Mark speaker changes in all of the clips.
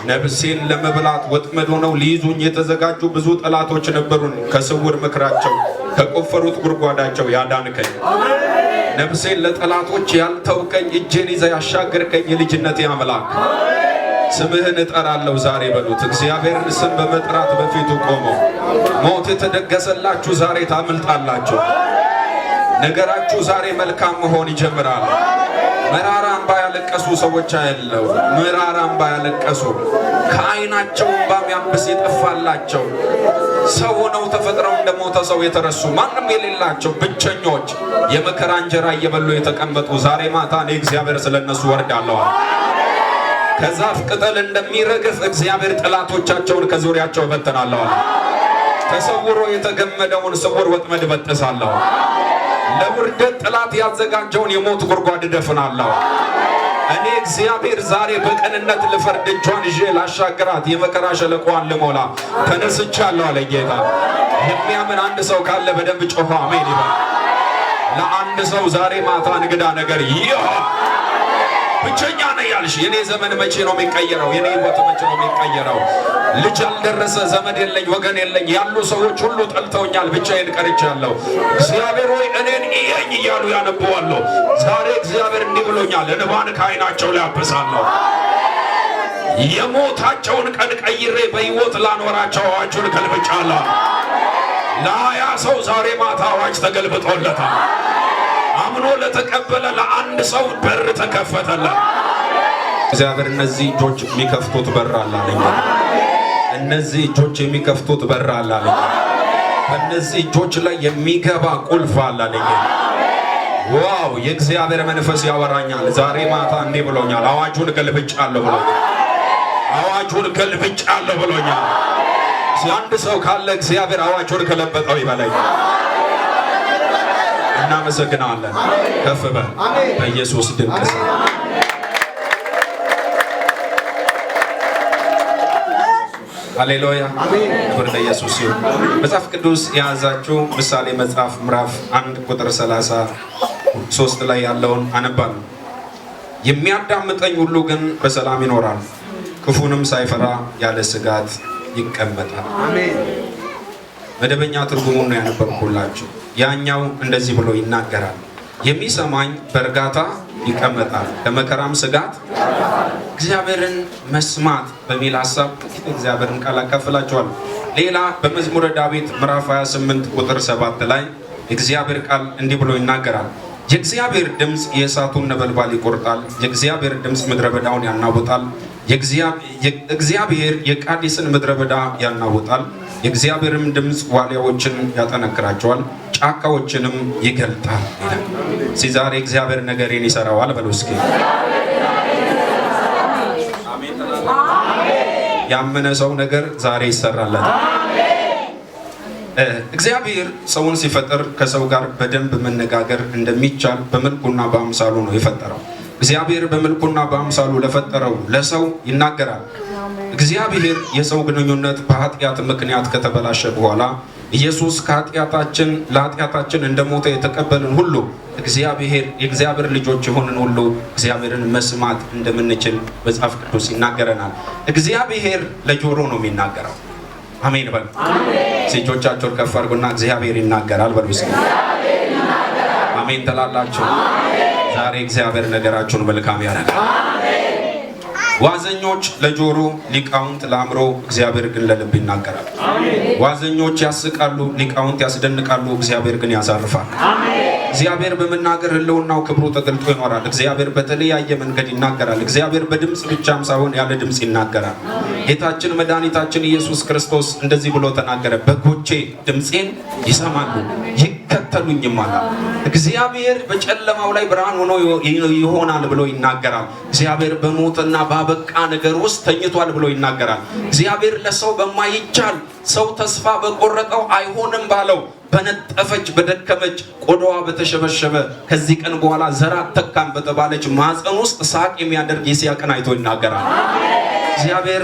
Speaker 1: ነፍሴን ለመብላት ወጥመድ ሆነው ሊይዙኝ የተዘጋጁ ብዙ ጠላቶች ነበሩን። ከስውር ምክራቸው ከቆፈሩት ጉድጓዳቸው ያዳንከኝ ነፍሴን ለጠላቶች ያልተውከኝ እጄን ይዘህ ያሻገርከኝ የልጅነቴ አምላክ ስምህን እጠራለሁ ዛሬ በሉት። እግዚአብሔርን ስም በመጥራት በፊቱ ቆመው ሞት የተደገሰላችሁ ዛሬ ታመልጣላችሁ። ነገራችሁ ዛሬ መልካም መሆን ይጀምራል። መራራ እንባ ያለቀሱ ሰዎች አያለው። መራራ እንባ ያለቀሱ ከዓይናቸው እንባ የሚያብስ የጠፋላቸው ሰው ሆነው ተፈጥረው እንደሞተ ሰው የተረሱ ማንም የሌላቸው ብቸኞች የመከራ እንጀራ እየበሉ የተቀመጡ ዛሬ ማታ እኔ እግዚአብሔር ስለነሱ ወርዳለሁ። ከዛፍ ቅጠል እንደሚረግፍ እግዚአብሔር ጠላቶቻቸውን ከዙሪያቸው በተናለሁ። ተሰውሮ የተገመደውን ስውር ወጥመድ በጥሳለሁ። ለውርደት ጠላት ያዘጋጀውን የሞት ጉድጓድ እደፍናለሁ። እኔ እግዚአብሔር ዛሬ በቅንነት ልፈርድ እጇን ይዤ ላሻግራት የመከራ ሸለቆዋን ልሞላ ተነስቻለሁ አለ ጌታ። የሚያምን አንድ ሰው ካለ በደንብ ጮኸ አሜን ይበል። ለአንድ ሰው ዛሬ ማታ እንግዳ ነገር ይሆን። ብቸኛ ነኝ ያልሽ የኔ ዘመን መቼ ነው የሚቀየረው? የኔ ህይወት መቼ ነው የሚቀየረው? ልጅ አልደረሰ፣ ዘመድ የለኝ፣ ወገን የለኝ፣ ያሉ ሰዎች ሁሉ ጠልተውኛል፣ ብቻዬን ቀርቻለሁ። እግዚአብሔር ሆይ እኔን እየኝ እያሉ ያነቡዋለሁ። ዛሬ እግዚአብሔር እንዲህ ብሎኛል፣ እንባን ከዓይናቸው ላይ አብሳለሁ። የሞታቸውን ቀን ቀይሬ በህይወት ላኖራቸው አዋጁን ገልብጫለሁ። ለ20 ሰው ዛሬ ማታ አዋጅ ተገልብጦለታል። አምኖ ለተቀበለ ለአንድ ሰው በር ተከፈተለት። እግዚአብሔር እነዚህ እጆች የሚከፍቱት በር አላለኝ። እነዚህ እጆች የሚከፍቱት በር አላለኝ። በእነዚህ እጆች ላይ የሚገባ ቁልፍ አላለኝ። ዋው! የእግዚአብሔር መንፈስ ያወራኛል። ዛሬ ማታ እንዲህ ብሎኛል፣ አዋጁን ገልብጫለሁ ብሎኛል። አዋጁን ገልብጫለሁ ብሎኛል። አንድ ሰው ካለ እግዚአብሔር አዋጁን ገለበጠው ይበለኝ። እናመሰግናለን። ከፍ በል በኢየሱስ ድንቅ ስም። ሃሌሉያ ክብር ለኢየሱስ ይሁን። መጽሐፍ ቅዱስ የያዛችሁ ምሳሌ መጽሐፍ ምዕራፍ 1 ቁጥር 33 ላይ ያለውን አነባለሁ። የሚያዳምጠኝ ሁሉ ግን በሰላም ይኖራል፣ ክፉንም ሳይፈራ ያለ ስጋት ይቀመጣል። አሜን። መደበኛ ትርጉሙን ነው ያነበብኩላችሁ። ያኛው እንደዚህ ብሎ ይናገራል፣ የሚሰማኝ በእርጋታ ይቀመጣል፣ ከመከራም ስጋት እግዚአብሔርን መስማት በሚል ሐሳብ እግዚአብሔርን ቃል አካፍላችኋለሁ። ሌላ በመዝሙረ ዳዊት ምዕራፍ 28 ቁጥር 7 ላይ እግዚአብሔር ቃል እንዲህ ብሎ ይናገራል፣ የእግዚአብሔር ድምፅ የእሳቱን ነበልባል ይቆርጣል፣ የእግዚአብሔር ድምፅ ምድረ በዳውን ያናውጣል፣ እግዚአብሔር የቃዴስን ምድረ በዳ ያናውጣል፣ የእግዚአብሔርም ድምፅ ዋሊያዎችን ያጠነክራቸዋል፣ ጫካዎችንም ይገልጣል ይላል። ዛሬ እግዚአብሔር ነገሬን ይሰራዋል በሉ እስኪ። ያመነ ሰው ነገር ዛሬ ይሰራለታል። እግዚአብሔር ሰውን ሲፈጥር ከሰው ጋር በደንብ መነጋገር እንደሚቻል በመልኩና በአምሳሉ ነው የፈጠረው። እግዚአብሔር በመልኩና በአምሳሉ ለፈጠረው ለሰው ይናገራል። እግዚአብሔር የሰው ግንኙነት በኃጢአት ምክንያት ከተበላሸ በኋላ ኢየሱስ ለኃጢአታችን እንደሞተ የተቀበልን ሁሉ የእግዚአብሔር ልጆች የሆንን ሁሉ እግዚአብሔርን መስማት እንደምንችል መጽሐፍ ቅዱስ ይናገረናል። እግዚአብሔር ለጆሮ ነው የሚናገረው። አሜን በሉ። እጆቻችሁን ከፍ አድርጉና እግዚአብሔር ይናገራል በሉ እስኪ። አሜን ትላላችሁ። ዛሬ እግዚአብሔር ነገራችሁን መልካም ያደርጋል። ዋዘኞች ለጆሮ፣ ሊቃውንት ለአእምሮ፣ እግዚአብሔር ግን ለልብ ይናገራል። ዋዘኞች ያስቃሉ፣ ሊቃውንት ያስደንቃሉ፣ እግዚአብሔር ግን ያሳርፋል። እግዚአብሔር በመናገር ህልውናው ክብሩ ተገልጦ ይኖራል። እግዚአብሔር በተለያየ መንገድ ይናገራል። እግዚአብሔር በድምፅ ብቻም ሳይሆን ያለ ድምፅ ይናገራል። ጌታችን መድኃኒታችን ኢየሱስ ክርስቶስ እንደዚህ ብሎ ተናገረ፣ በጎቼ ድምፄን ይሰማሉ ይከተሉኝም አለ። እግዚአብሔር በጨለማው ላይ ብርሃን ሆኖ ይሆናል ብሎ ይናገራል። እግዚአብሔር በሞትና ባበቃ ነገር ውስጥ ተኝቷል ብሎ ይናገራል። እግዚአብሔር ለሰው በማይቻል ሰው ተስፋ በቆረጠው አይሆንም ባለው በነጠፈች በደከመች ቆዳዋ በተሸበሸበ ከዚህ ቀን በኋላ ዘር አትተካም በተባለች ማህፀን ውስጥ ሳቅ የሚያደርግ ይስሐቅን አይቶ ይናገራል። እግዚአብሔር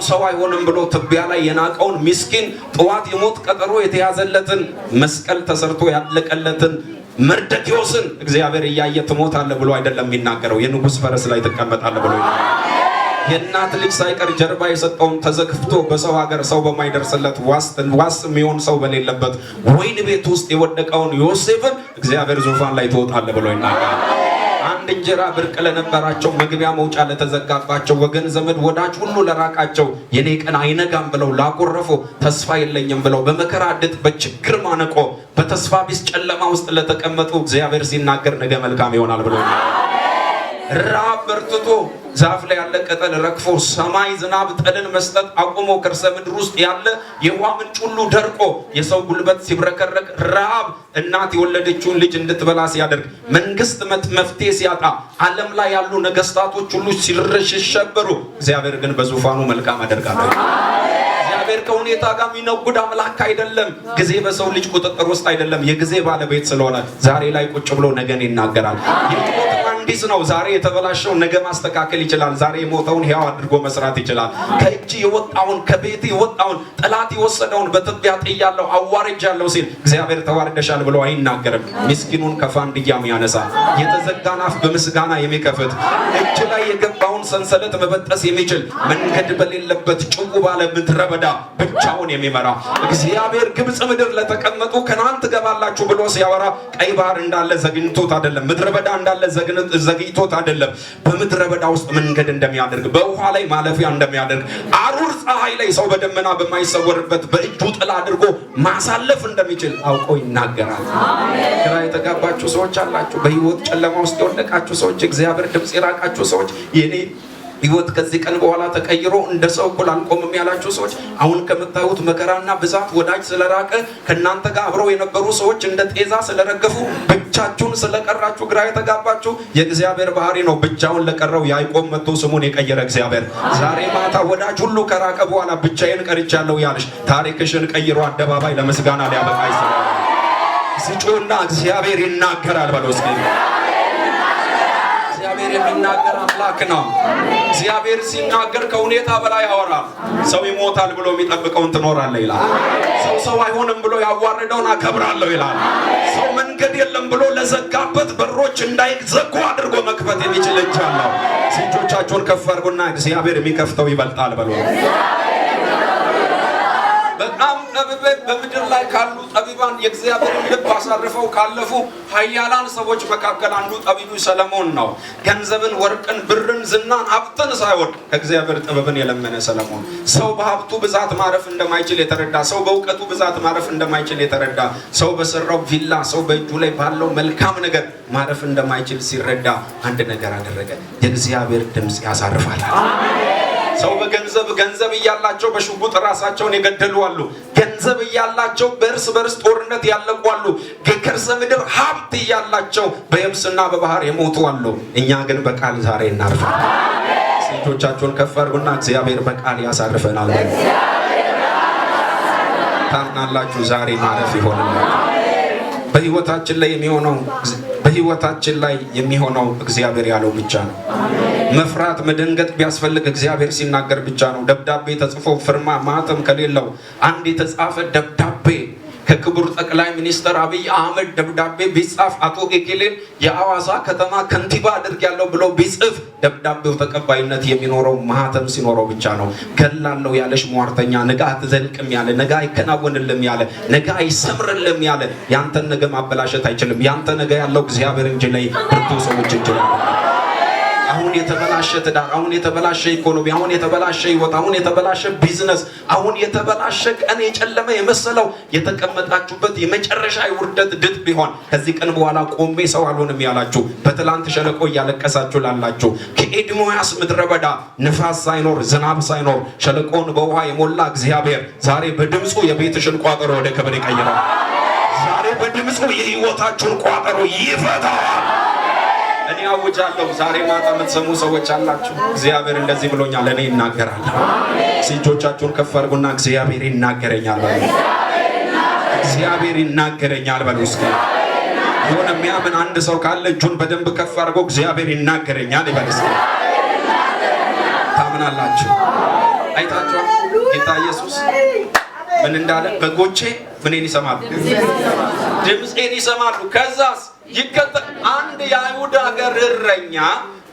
Speaker 1: ሰው አይሆንም ብሎ ትቢያ ላይ የናቀውን ምስኪን ጠዋት የሞት ቀጠሮ የተያዘለትን መስቀል ተሰርቶ ያለቀለትን መርደኪዮስን እግዚአብሔር እያየ ትሞታለህ ብሎ አይደለም የሚናገረው፣ የንጉሥ ፈረስ ላይ ትቀመጣለህ ብሎ ይናገራል። የእናት ልጅ ሳይቀር ጀርባ የሰጠውን ተዘግፍቶ በሰው ሀገር ሰው በማይደርስለት ዋስ የሚሆን ሰው በሌለበት ወይን ቤት ውስጥ የወደቀውን ዮሴፍን እግዚአብሔር ዙፋን ላይ ትወጣለህ ብሎ ይናገራል። አንድ እንጀራ ብርቅ ለነበራቸው መግቢያ መውጫ ለተዘጋባቸው ወገን ዘመድ ወዳጅ ሁሉ ለራቃቸው የኔ ቀን አይነጋም ብለው ላቆረፉ ተስፋ የለኝም ብለው በመከራ ድጥ በችግር ማነቆ በተስፋ ቢስ ጨለማ ውስጥ ለተቀመጡ እግዚአብሔር ሲናገር ነገ መልካም ይሆናል ብሎ ራብ በርትቶ ዛፍ ላይ ያለ ቅጠል ረግፎ ሰማይ ዝናብ ጠልን መስጠት አቁሞ ከርሰ ምድር ውስጥ ያለ የውሃ ምንጭ ሁሉ ደርቆ የሰው ጉልበት ሲብረከረክ ረሃብ እናት የወለደችውን ልጅ እንድትበላ ሲያደርግ መንግስት መፍትሄ ሲያጣ ዓለም ላይ ያሉ ነገስታቶች ሁሉ ሲሸበሩ እግዚአብሔር ግን በዙፋኑ መልካም አደርጋለሁ። እግዚአብሔር ከሁኔታ ጋር የሚነጉድ አምላክ አይደለም። ጊዜ በሰው ልጅ ቁጥጥር ውስጥ አይደለም። የጊዜ ባለቤት ስለሆነ ዛሬ ላይ ቁጭ ብሎ ነገን ይናገራል። አዲስ ነው። ዛሬ የተበላሸው ነገ ማስተካከል ይችላል። ዛሬ የሞተውን ሕያው አድርጎ መስራት ይችላል። ከእጅ የወጣውን ከቤት የወጣውን ጠላት የወሰደውን በትቢያ ጥያለሁ አዋርጃለሁ ሲል እግዚአብሔር ተዋርደሻል ብሎ አይናገርም። ምስኪኑን ከፋንድያም ያነሳል። የተዘጋን አፍ በምስጋና የሚከፍት እጅ ላይ የገባውን ሰንሰለት መበጠስ የሚችል መንገድ በሌለበት ጭው ባለ ምድረ በዳ ብቻውን የሚመራ እግዚአብሔር ግብጽ ምድር ለተቀመጡ ከነዓን ትገባላችሁ ብሎ ሲያወራ ቀይ ባህር እንዳለ ዘግይቶት አይደለም። ምድረ በዳ እንዳለ ዘግይቶት አይደለም። በምድረ በዳ ውስጥ መንገድ እንደሚያደርግ በውሃ ላይ ማለፊያ እንደሚያደርግ አሩር ፀሐይ ላይ ሰው በደመና በማይሰወርበት በእጁ ጥላ አድርጎ ማሳለፍ እንደሚችል አውቆ ይናገራል። ግራ የተጋባችሁ ሰዎች አላችሁ። በህይወት ጨለማ ውስጥ የወደቃችሁ ሰዎች፣ እግዚአብሔር ድምጽ የራቃችሁ ሰዎች፣ የኔ ህይወት ከዚህ ቀን በኋላ ተቀይሮ እንደ ሰው እኩል አልቆምም ያላችሁ ሰዎች፣ አሁን ከምታዩት መከራና ብዛት ወዳጅ ስለራቀ ከናንተ ጋር አብረው የነበሩ ሰዎች እንደ ጤዛ ስለረገፉ ብቻችሁን ስለቀራችሁ ግራ የተጋባችሁ የእግዚአብሔር ባህሪ ነው። ብቻውን ለቀረው ያዕቆብ መጥቶ ስሙን የቀየረ እግዚአብሔር ዛሬ ማታ ወዳጅ ሁሉ ከራቀ በኋላ ብቻዬን ቀርቻለሁ ያልሽ ታሪክሽን ቀይሮ አደባባይ ለምስጋና ሊያበቃ ይችላል። ሲጮና እግዚአብሔር ይናገራል በለው እስኪ። እግዚአብሔር የሚናገር አምላክ ነው። እግዚአብሔር ሲናገር ከሁኔታ በላይ ያወራል። ሰው ይሞታል ብሎ የሚጠብቀውን ትኖራለህ ይላል። ሰው አይሆንም ብሎ ያዋረደውን አከብራለሁ ይላል። ሰው መንገድ የለም ብሎ ለዘጋበት በሮች እንዳይዘጉ አድርጎ መክፈት የሚችል እጅ አለው። እጆቻችሁን ከፍ አድርጉና እግዚአብሔር የሚከፍተው ይበልጣል በሉ። በጣም በምድር ላይ ካሉ ጠቢባን የእግዚአብሔርን ልብ አሳርፈው ካለፉ ኃያላን ሰዎች መካከል አንዱ ጠቢቡ ሰለሞን ነው። ገንዘብን፣ ወርቅን፣ ብርን፣ ዝናን፣ ሀብትን ሳይሆን ከእግዚአብሔር ጥበብን የለመነ ሰለሞን። ሰው በሀብቱ ብዛት ማረፍ እንደማይችል የተረዳ፣ ሰው በእውቀቱ ብዛት ማረፍ እንደማይችል የተረዳ፣ ሰው በሰራው ቪላ፣ ሰው በእጁ ላይ ባለው መልካም ነገር ማረፍ እንደማይችል ሲረዳ አንድ ነገር አደረገ። የእግዚአብሔር ድምጽ ያሳርፋል። ሰው ገንዘብ እያላቸው በሽጉጥ ራሳቸውን የገደሉ አሉ። ገንዘብ እያላቸው በእርስ በርስ ጦርነት ያለቁ አሉ። ከከርሰ ምድር ሀብት እያላቸው በየብስና በባህር የሞቱ አሉ። እኛ ግን በቃል ዛሬ እናርፋለን። እጆቻችሁን ከፍ አድርጉና እግዚአብሔር በቃል ያሳርፈናል። ታምናላችሁ? ዛሬ ማረፍ ይሆንልናል። በህይወታችን ላይ የሚሆነው እግዚአብሔር ያለው ብቻ ነው። መፍራት መደንገጥ ቢያስፈልግ እግዚአብሔር ሲናገር ብቻ ነው። ደብዳቤ ተጽፎ ፍርማ ማህተም ከሌለው አንድ የተጻፈ ደብዳቤ ከክቡር ጠቅላይ ሚኒስትር አብይ አህመድ ደብዳቤ ቢጻፍ አቶ ኤኬሌን የአዋሳ ከተማ ከንቲባ አድርጋለሁ ብሎ ቢጽፍ ደብዳቤው ተቀባይነት የሚኖረው ማህተም ሲኖረው ብቻ ነው። ገላለሁ ያለሽ ሟርተኛ ነገ አትዘልቅም ያለ፣ ነገ አይከናወንልም ያለ፣ ነገ አይሰምርልም ያለ ያንተን ነገ ማበላሸት አይችልም። ያንተ ነገ ያለው እግዚአብሔር እንጂ ላይ ብርቱ ሰዎች እንጂ ላይ አሁን የተበላሸ ትዳር፣ አሁን የተበላሸ ኢኮኖሚ፣ አሁን የተበላሸ ህይወት፣ አሁን የተበላሸ ቢዝነስ፣ አሁን የተበላሸ ቀን የጨለመ የመሰለው የተቀመጣችሁበት የመጨረሻ የውርደት ድጥ ቢሆን ከዚህ ቀን በኋላ ቆሜ ሰው አልሆንም ያላችሁ፣ በትላንት ሸለቆ እያለቀሳችሁ ላላችሁ፣ ከኤድሞያስ ምድረ በዳ ንፋስ ሳይኖር ዝናብ ሳይኖር ሸለቆን በውሃ የሞላ እግዚአብሔር ዛሬ በድምፁ የቤትሽን ቋጠሮ ወደ ክብር ይቀይራል። ዛሬ በድምፁ የህይወታችሁን ቋጠሮ ይፈታል። እኔ አውጃለሁ። ዛሬ ማታ የምትሰሙ ሰዎች አላችሁ። እግዚአብሔር እንደዚህ ብሎኛል፣ እኔ ይናገራል። እጆቻችሁን ከፍ አድርጉና እግዚአብሔር ይናገረኛል በሉ። እግዚአብሔር ይናገረኛል በሉ። እስኪ የሆነ የሚያምን አንድ ሰው ካለ እጁን በደንብ ከፍ አድርጎ እግዚአብሔር ይናገረኛል ይበል። እስኪ ታምናላችሁ? አይታችኋል? ጌታ ኢየሱስ ምን እንዳለ? በጎቼ ምንን ይሰማሉ? ድምፄን ይሰማሉ። ከዛስ ይከተል። አንድ የአይሁድ ሀገር እረኛ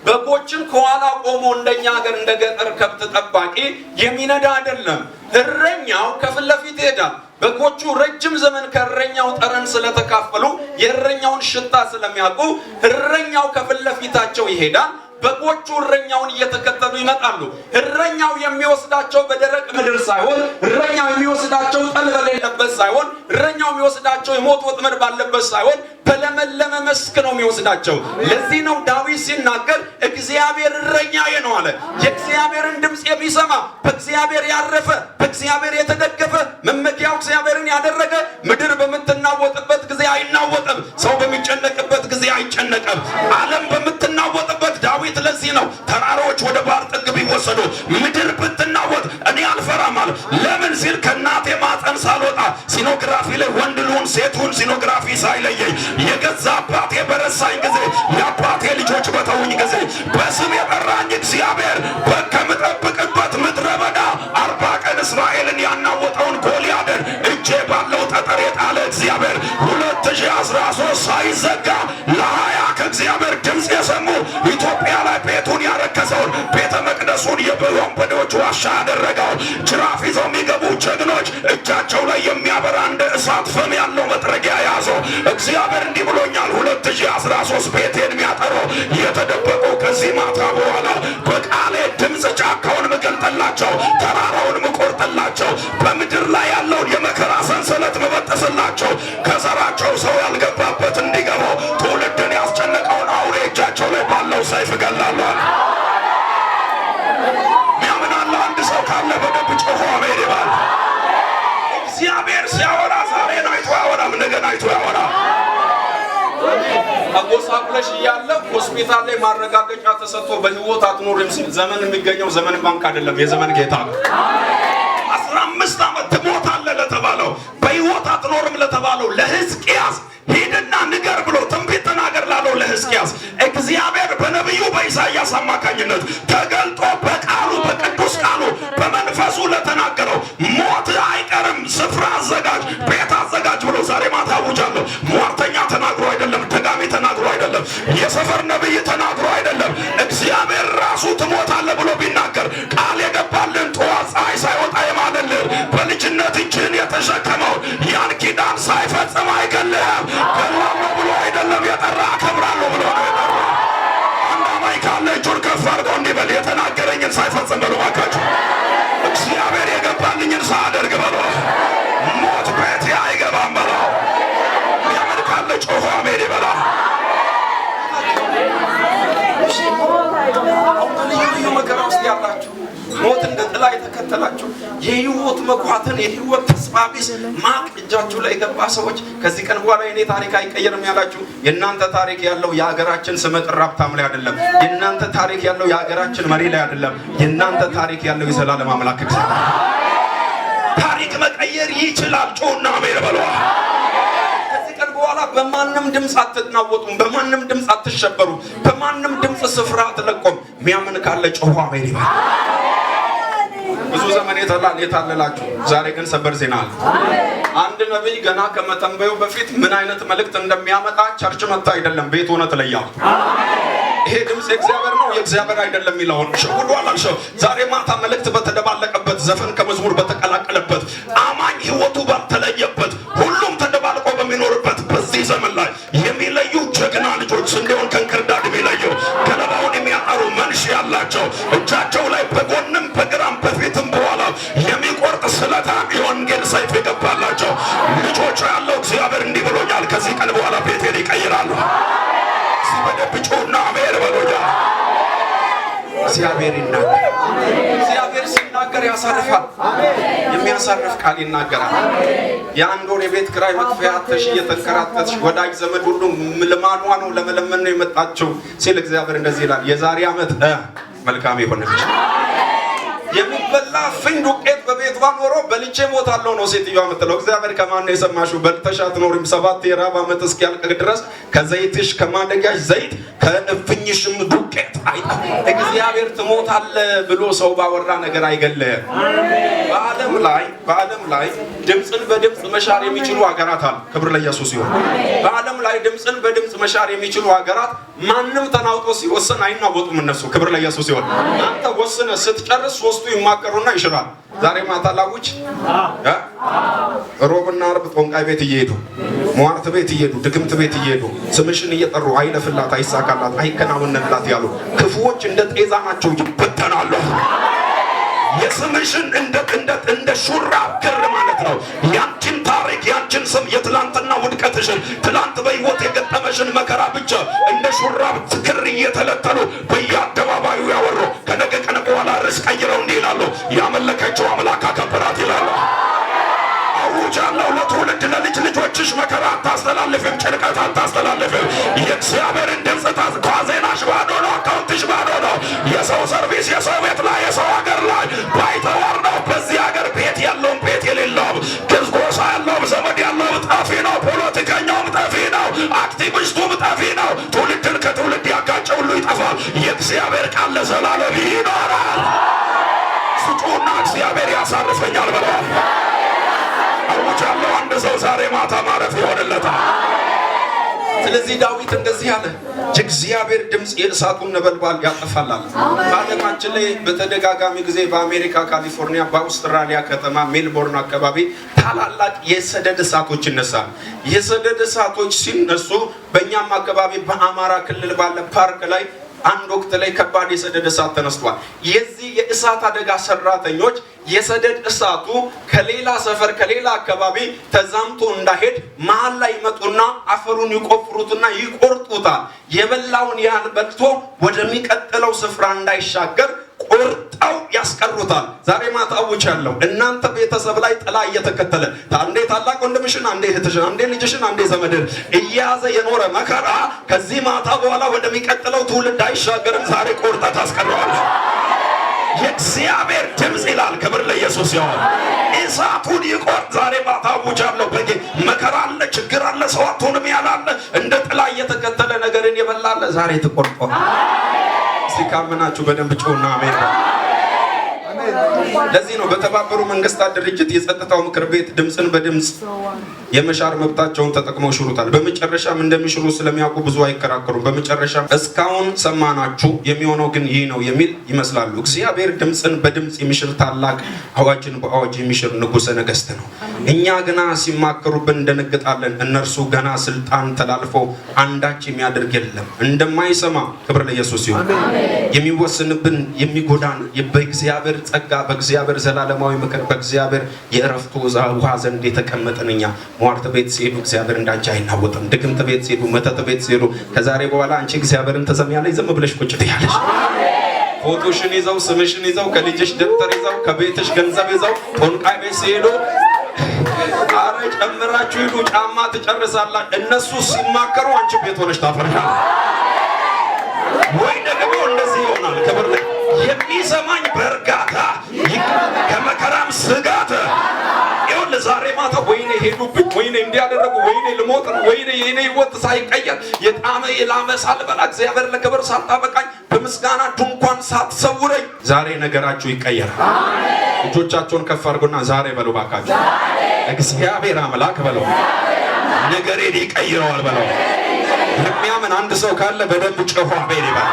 Speaker 1: በጎችን ከኋላ ቆሞ እንደኛ ሀገር እንደ ገጠር ከብት ጠባቂ የሚነዳ አይደለም። እረኛው ከፊት ለፊት ይሄዳል። በጎቹ ረጅም ዘመን ከእረኛው ጠረን ስለተካፈሉ የእረኛውን ሽታ ስለሚያውቁ እረኛው ከፊት ለፊታቸው ይሄዳል። በጎቹ እረኛውን እየተከተሉ ይመጣሉ። እረኛው የሚወስዳቸው በደረቅ ምድር ሳይሆን፣ እረኛው የሚወስዳቸው ጠል በሌለበት ሳይሆን፣ እረኛው የሚወስዳቸው የሞት ወጥመድ ባለበት ሳይሆን በለመለመ መስክ ነው የሚወስዳቸው። ለዚህ ነው ዳዊት ሲናገር እግዚአብሔር እረኛዬ ነው አለ። የእግዚአብሔርን ድምፅ የሚሰማ በእግዚአብሔር ያረፈ በእግዚአብሔር የተደገፈ መመኪያው እግዚአብሔርን ያደረገ ምድር በምትናወጥበት ጊዜ አይናወጥም። ሰው በሚጨነቅበት ጊዜ አይጨነቅም። ዓለም በምትናወጥበት ዳዊት ለዚህ ነው ተራሮች ወደ ባህር ጥግ ቢወሰዱ ምድር ብትናወጥ እኔ አልፈራም አለ። ለምን ሲል ከእናቴ ማፀን ሳልወጣ ሲኖግራፊ ላይ ወንድ ልሁን ሴት ሁን ሲኖግራፊ ሳይለየኝ የገዛ አባቴ በረሳኝ ጊዜ የአባቴ ልጆች በተውኝ ጊዜ በስም የጠራኝ እግዚአብሔር ከምጠብቅበት ምድረ በዳ 40 ቀን እስራኤልን ያናወጠውን ጎልያድን እጄ ባለው ጠጠር የጣለ እግዚአብሔር 2013 ሳይዘጋ ለ20 ከእግዚአብሔር ድምፅ የሰሙ ኢትዮጵያ ላይ ቤቱን ያረከሰውን ቤተ መቅደሱን የወንበዴዎች ዋሻ ያደረገውን ጅራፍ ይዘው የሚገቡ ጀግኖች እጃቸው ላይ የሚያበራ እንደ እሳት ፍም ያለው መጥረጊያ ያዘው እግዚአብሔር እንዲህ ብሎኛል። 2013 ቤቴን የሚያጠረው የተደበቁ ከዚህ ማታ በኋላ በቃሌ ድምፅ ጫካውን ምገልጥላቸው፣ ተራራውን ምቆርጥላቸው፣ በምድር ላይ ያለውን የመከራ ሰንሰለት መበጠስላቸው፣ ከዘራቸው ሰው ያልገባበት እንዲገባው ትውልድን ያስጨነቀውን አውሬ እጃቸው ላይ ባለው ሰይፍ እገላለሁ። ሚያምናለ አንድ ሰው ካለ በደብ ጮሆ አሜን ይባል። እግዚአብሔር ሲያወራ ዛሬን አይቶ ያወራም፣ ነገን አይቶ ያወራም። አጎሳቁለሽ እያለ ሆስፒታል ላይ ማረጋገጫ ተሰጥቶ በህይወት አትኖርም ሲል ዘመን የሚገኘው ዘመን ባንክ አይደለም፣ የዘመን ጌታ ነው። 15 ዓመት ትሞታለህ ለተባለው በህይወት አትኖርም ለተባለው ለሕዝቅያስ ሂድና ንገር ብሎ ትንቢት ተናገር ላለው ለሕዝቅያስ እግዚአብሔር በነቢዩ በኢሳይያስ አማካኝነት ተገልጦ በቃሉ በቅዱስ ቃሉ በመንፈሱ ለተናገረው ሞት አይቀርም ስፍራ አዘጋጅ ቤት አዘጋጅ ብሎ ዛሬ ማታ አውጃለሁ። ሟርተኛ ተናግሮ አይደለም፣ ደጋሚ ተናግሮ አይደለም፣ የሰፈር ነብይ ተናግሮ አይደለም። እግዚአብሔር ራሱ ትሞታለህ ብሎ ቢናገር ቃል የገባልን ጠዋት ፀሐይ ሳይወጣ የማለልህ በልጅነት እጅህን የተሸከመው ያን ኪዳን ሳይፈጽም አይገልህም። ገላሎ ብሎ አይደለም የጠራ አከብራለሁ ብሎ ነው የጠራ። አንድ አማኝ ካለ እጁን ከፍ አድርጎ እንዲበል የተናገረኝን ሳይፈጽም በሉ እባካችሁ። እግዚአብሔር የገባልኝን ሳያደርግ በሉ። ሞት ቤቴ አይገባም በሉ። ያመን ካለ ጮሆ አሜን ይበላ። ልዩ መከራ ውስጥ ያላችሁ ሞት እንደ ጥላ የተከተላችሁ የህይወት መጓተን የህይወት ተስፋ ቢስ ማቅ እጃችሁ ላይ የገባ ሰዎች ከዚህ ቀን በኋላ የኔ ታሪክ አይቀየርም ያላችሁ የእናንተ ታሪክ ያለው የሀገራችን ስመጥር ሀብታም ላይ አይደለም። የእናንተ ታሪክ ያለው የሀገራችን መሪ ላይ አይደለም። የእናንተ ታሪክ ያለው የዘላለም አምላክ እግዚአብሔር ታሪክ መቀየር ይችላል። ጮና አሜን በሉ። ከዚህ ቀን በኋላ በማንም ድምፅ አትናወጡም፣ በማንም ድምፅ አትሸበሩም፣ በማንም ድምፅ ስፍራ አትለቆም። ሚያምን ካለ ጮሆ አሜን ይበል። ብዙ ዘመን የታለላችሁ ዛሬ ግን ሰበር ዜና አለ። አንድ ነብይ ገና ከመተንበዩ በፊት ምን አይነት መልእክት እንደሚያመጣ ቸርች መጣ አይደለም ቤት ሆነ ተለያው። ይሄ ድምጽ የእግዚአብሔር ነው የእግዚአብሔር አይደለም ይላል ሽጉዱ አላልሽው። ዛሬ ማታ መልእክት በተደባለቀበት ዘፈን ከመዝሙር በተቀላቀለበት አማኝ ህይወቱ ባልተለየበት ሁሉም ተደባልቆ በሚኖርበት በዚህ ዘመን ላይ የሚለዩ ጀግና ልጆች ስንዴውን ከእንክርዳድ የሚለዩ ገለባውን የሚያጠሩ መንሽ ያላቸው እጃቸው ላይ በጎንም በግራም በፊትም በኋላ የሚቆርጥ ስለታም የወንጌል ሰይፍ የገባላቸው ልጆች ያለው እግዚአብሔር እንዲህ ብሎኛል። ከዚህ ቀን በኋላ ቤቴን ይቀይራሉ። ሲበደብጩና አሜን በሎኛ እግዚአብሔር ይናገር። እግዚአብሔር ሲናገር ያሳርፋል። የሚያሳርፍ ቃል ይናገራል። የአንድ ወር የቤት ኪራይ መክፈያ አጥተሽ እየተንከራተትሽ ወዳጅ ዘመድ ሁሉ ልማዷ ነው ለመለመን ነው የመጣችው ሲል እግዚአብሔር እንደዚህ ይላል። የዛሬ ዓመት መልካም ይሆንልሽ። የሚበላ ፍኝ ዱቄት በቤቷ ኖሮ በልቼ ሞታለሁ ነው ሴትዮዋ የምትለው። እግዚአብሔር ከማን ነው የሰማሽው? በልተሽ አትኖሪም 7 የራብ ዓመት እስኪያልቅ ድረስ ከዘይትሽ ከማደጊያሽ ዘይት ከእፍኝሽም ዱቄት አይጠፋም። እግዚአብሔር ትሞታለህ ብሎ ሰው ባወራ ነገር አይገልህም። በዓለም ላይ ድምፅን በድምፅ መሻር የሚችሉ ሀገራት አሉ። ክብር ለኢየሱስ ይሁን። በዓለም ላይ ድምፅን በድምፅ መሻር የሚችሉ ሀገራት ማንም ተናውጦ ሲወስን አይናወጡም እነሱ። ክብር ለኢየሱስ ይሁን። አንተ ወስነህ ስትጨርስ ሶስቱ ይማከሩና ይሽራል። ዛሬ ማታ ላውጅ ሮብና ዓርብ ጦንቃይ ቤት እየሄዱ ሟርት ቤት እየሄዱ ድግምት ቤት እየሄዱ ስምሽን እየጠሩ አይለፍላት፣ አይሳካላት፣ አይከናወንላት ያሉ ክፉዎች እንደ ጤዛ ናቸው፣ ይበተናሉ። የስምሽን እንደ ሹራብ ክር ማለት ነው። ያንቺን ታሪክ ያንቺን ስም የትላንትና ውድቀትሽን ትላንት በሕይወት የገጠመሽን መከራ ብቻ እንደ ሹራብ ክር እየተለተሉ በየአደባባዩ ያወሩ ከነገ ቀን በኋላ ርዕስ ቀይረው እንዲህ ይላሉ፣ ያመለከችው አምላክ አከበራት ይላሉ። አውጃለሁ ለትውልድ ለልጅ ልጆችሽ መከራ አታስተላልፍም፣ ጭንቀት አታስተላልፍም። የእግዚአብሔርን ድምፅ ኳዜናሽ ባዶ ነው፣ አካውንትሽ ባዶ ነው። የሰው ሰርቪስ የሰው ቤት ላይ የሰው ሀገር ላይ ባይተዋር ነው። በዚህ ሀገር ቤት ያለውም ቤት የሌለውም ጎሳ ያለውም ዘመድ ያለውም ጠፊ ነው። ፖለቲከኛውም ጠፊ ነው። አክቲቪስቱም ጠፊ ነው። ትውልድን ከትውልድ ያጋጨ ሁሉ ይጠፋል። የእግዚአብሔር ቃል ለዘላለም ይኖራል። ስጩና እግዚአብሔር ያሳርፈኛል ብለዋል። አውጃለሁ አንድ ሰው ዛሬ ማታ ማረፍ ይሆንለታል። ስለዚህ ዳዊት እንደዚህ አለ፣ የእግዚአብሔር ድምፅ የእሳቱን ነበልባል ያጠፋላል። በዓለማችን ላይ በተደጋጋሚ ጊዜ በአሜሪካ ካሊፎርኒያ፣ በአውስትራሊያ ከተማ ሜልቦርን አካባቢ ታላላቅ የሰደድ እሳቶች ይነሳሉ። የሰደድ እሳቶች ሲነሱ በእኛም አካባቢ በአማራ ክልል ባለ ፓርክ ላይ አንድ ወቅት ላይ ከባድ የሰደድ እሳት ተነስቷል። የዚህ የእሳት አደጋ ሰራተኞች የሰደድ እሳቱ ከሌላ ሰፈር ከሌላ አካባቢ ተዛምቶ እንዳይሄድ መሃል ላይ ይመጡና አፈሩን ይቆፍሩትና ይቆርጡታል። የበላውን ያን በልቶ ወደሚቀጥለው ስፍራ እንዳይሻገር ቆርጠው ያስቀሩታል። ዛሬ ማታ አውጃለሁ እናንተ ቤተሰብ ላይ ጥላ እየተከተለ አንዴ ታላቅ ወንድምሽን፣ አንዴ እህትሽን፣ አንዴ ልጅሽን፣ አንዴ ዘመድን እየያዘ የኖረ መከራ ከዚህ ማታ በኋላ ወደሚቀጥለው ትውልድ አይሻገርም። ዛሬ ቆርጠህ ታስቀረዋለህ። የእግዚአብሔር ድምፅ ይላል። ክብር ለኢየሱስ ይሁን። እሳቱን ይቆርጥ። ዛሬ ማታ አውጃለሁ። መከራ አለ፣ ችግር አለ፣ ሰው አትሆንም ያላለ እንደ ጥላ እየተከተለ ነገርን የበላለ ዛሬ ተቆርጧል። ሲካመናችሁ በደንብ ጮና አሜን። ለዚህ ነው በተባበሩ መንግስታት ድርጅት የጸጥታው ምክር ቤት ድምፅን በድምፅ የመሻር መብታቸውን ተጠቅመው ሽሩታል። በመጨረሻም እንደሚሽሩ ስለሚያውቁ ብዙ አይከራከሩም። በመጨረሻም እስካሁን ሰማናችሁ የሚሆነው ግን ይህ ነው የሚል ይመስላሉ። እግዚአብሔር ድምፅን በድምፅ የሚሽር ታላቅ አዋጅን በአዋጅ የሚሽር ንጉሠ ነገሥት ነው። እኛ ገና ሲማከሩብን እንደነግጣለን። እነርሱ ገና ስልጣን ተላልፎ አንዳች የሚያደርግ የለም። እንደማይሰማ ክብር ለኢየሱስ ይሁን። የሚወስንብን የሚጎዳን በእግዚአብሔር ጸጋ በእግዚአብሔር ዘላለማዊ ምክር በእግዚአብሔር የእረፍቱ ውሃ ዘንድ የተቀመጥን እኛ ሟርት ቤት ሲሄዱ እግዚአብሔር እንዳንቺ አይናወጥም። ድግምት ቤት ሲሄዱ፣ መተት ቤት ሲሄዱ ከዛሬ በኋላ አንቺ እግዚአብሔርን ተሰሚያለሽ። ዝም ብለሽ ቁጭ ትያለሽ። ፎቶሽን ይዘው ስምሽን ይዘው ከልጅሽ ደብተር ይዘው ከቤትሽ ገንዘብ ይዘው ጦንቃይ ቤት ሲሄዱ አረ ጨምራችሁ ሂዱ፣ ጫማ ትጨርሳላችሁ። እነሱ ሲማከሩ አንቺ ቤት ሆነሽ ታፈርሻለሽ። ወይ ደግሞ እንደዚህ ይሆናል። ክብር ላይ የሚሰማኝ በእርጋታ ከመከራም ስጋት ይሁን። ዛሬ ማታ ወይኔ ሄዱብኝ፣ ወይኔ እንዲያደረጉ፣ ወይኔ ልሞት ነው፣ ወይኔ የኔ ህይወት ሳይቀየር የጣመ የላመ ሳልበላ እግዚአብሔር ለክብር ሳታበቃኝ በምስጋና ድንኳን ሳትሰውረኝ ዛሬ ነገራችሁ ይቀየራል። እጆቻቸውን ከፍ አድርጉና ዛሬ በሉ ባካችሁ። እግዚአብሔር አምላክ በለው ነገሬን ይቀይረዋል በለው። የሚያምን አንድ ሰው ካለ በደንብ ጮሆ አሜን ይበል።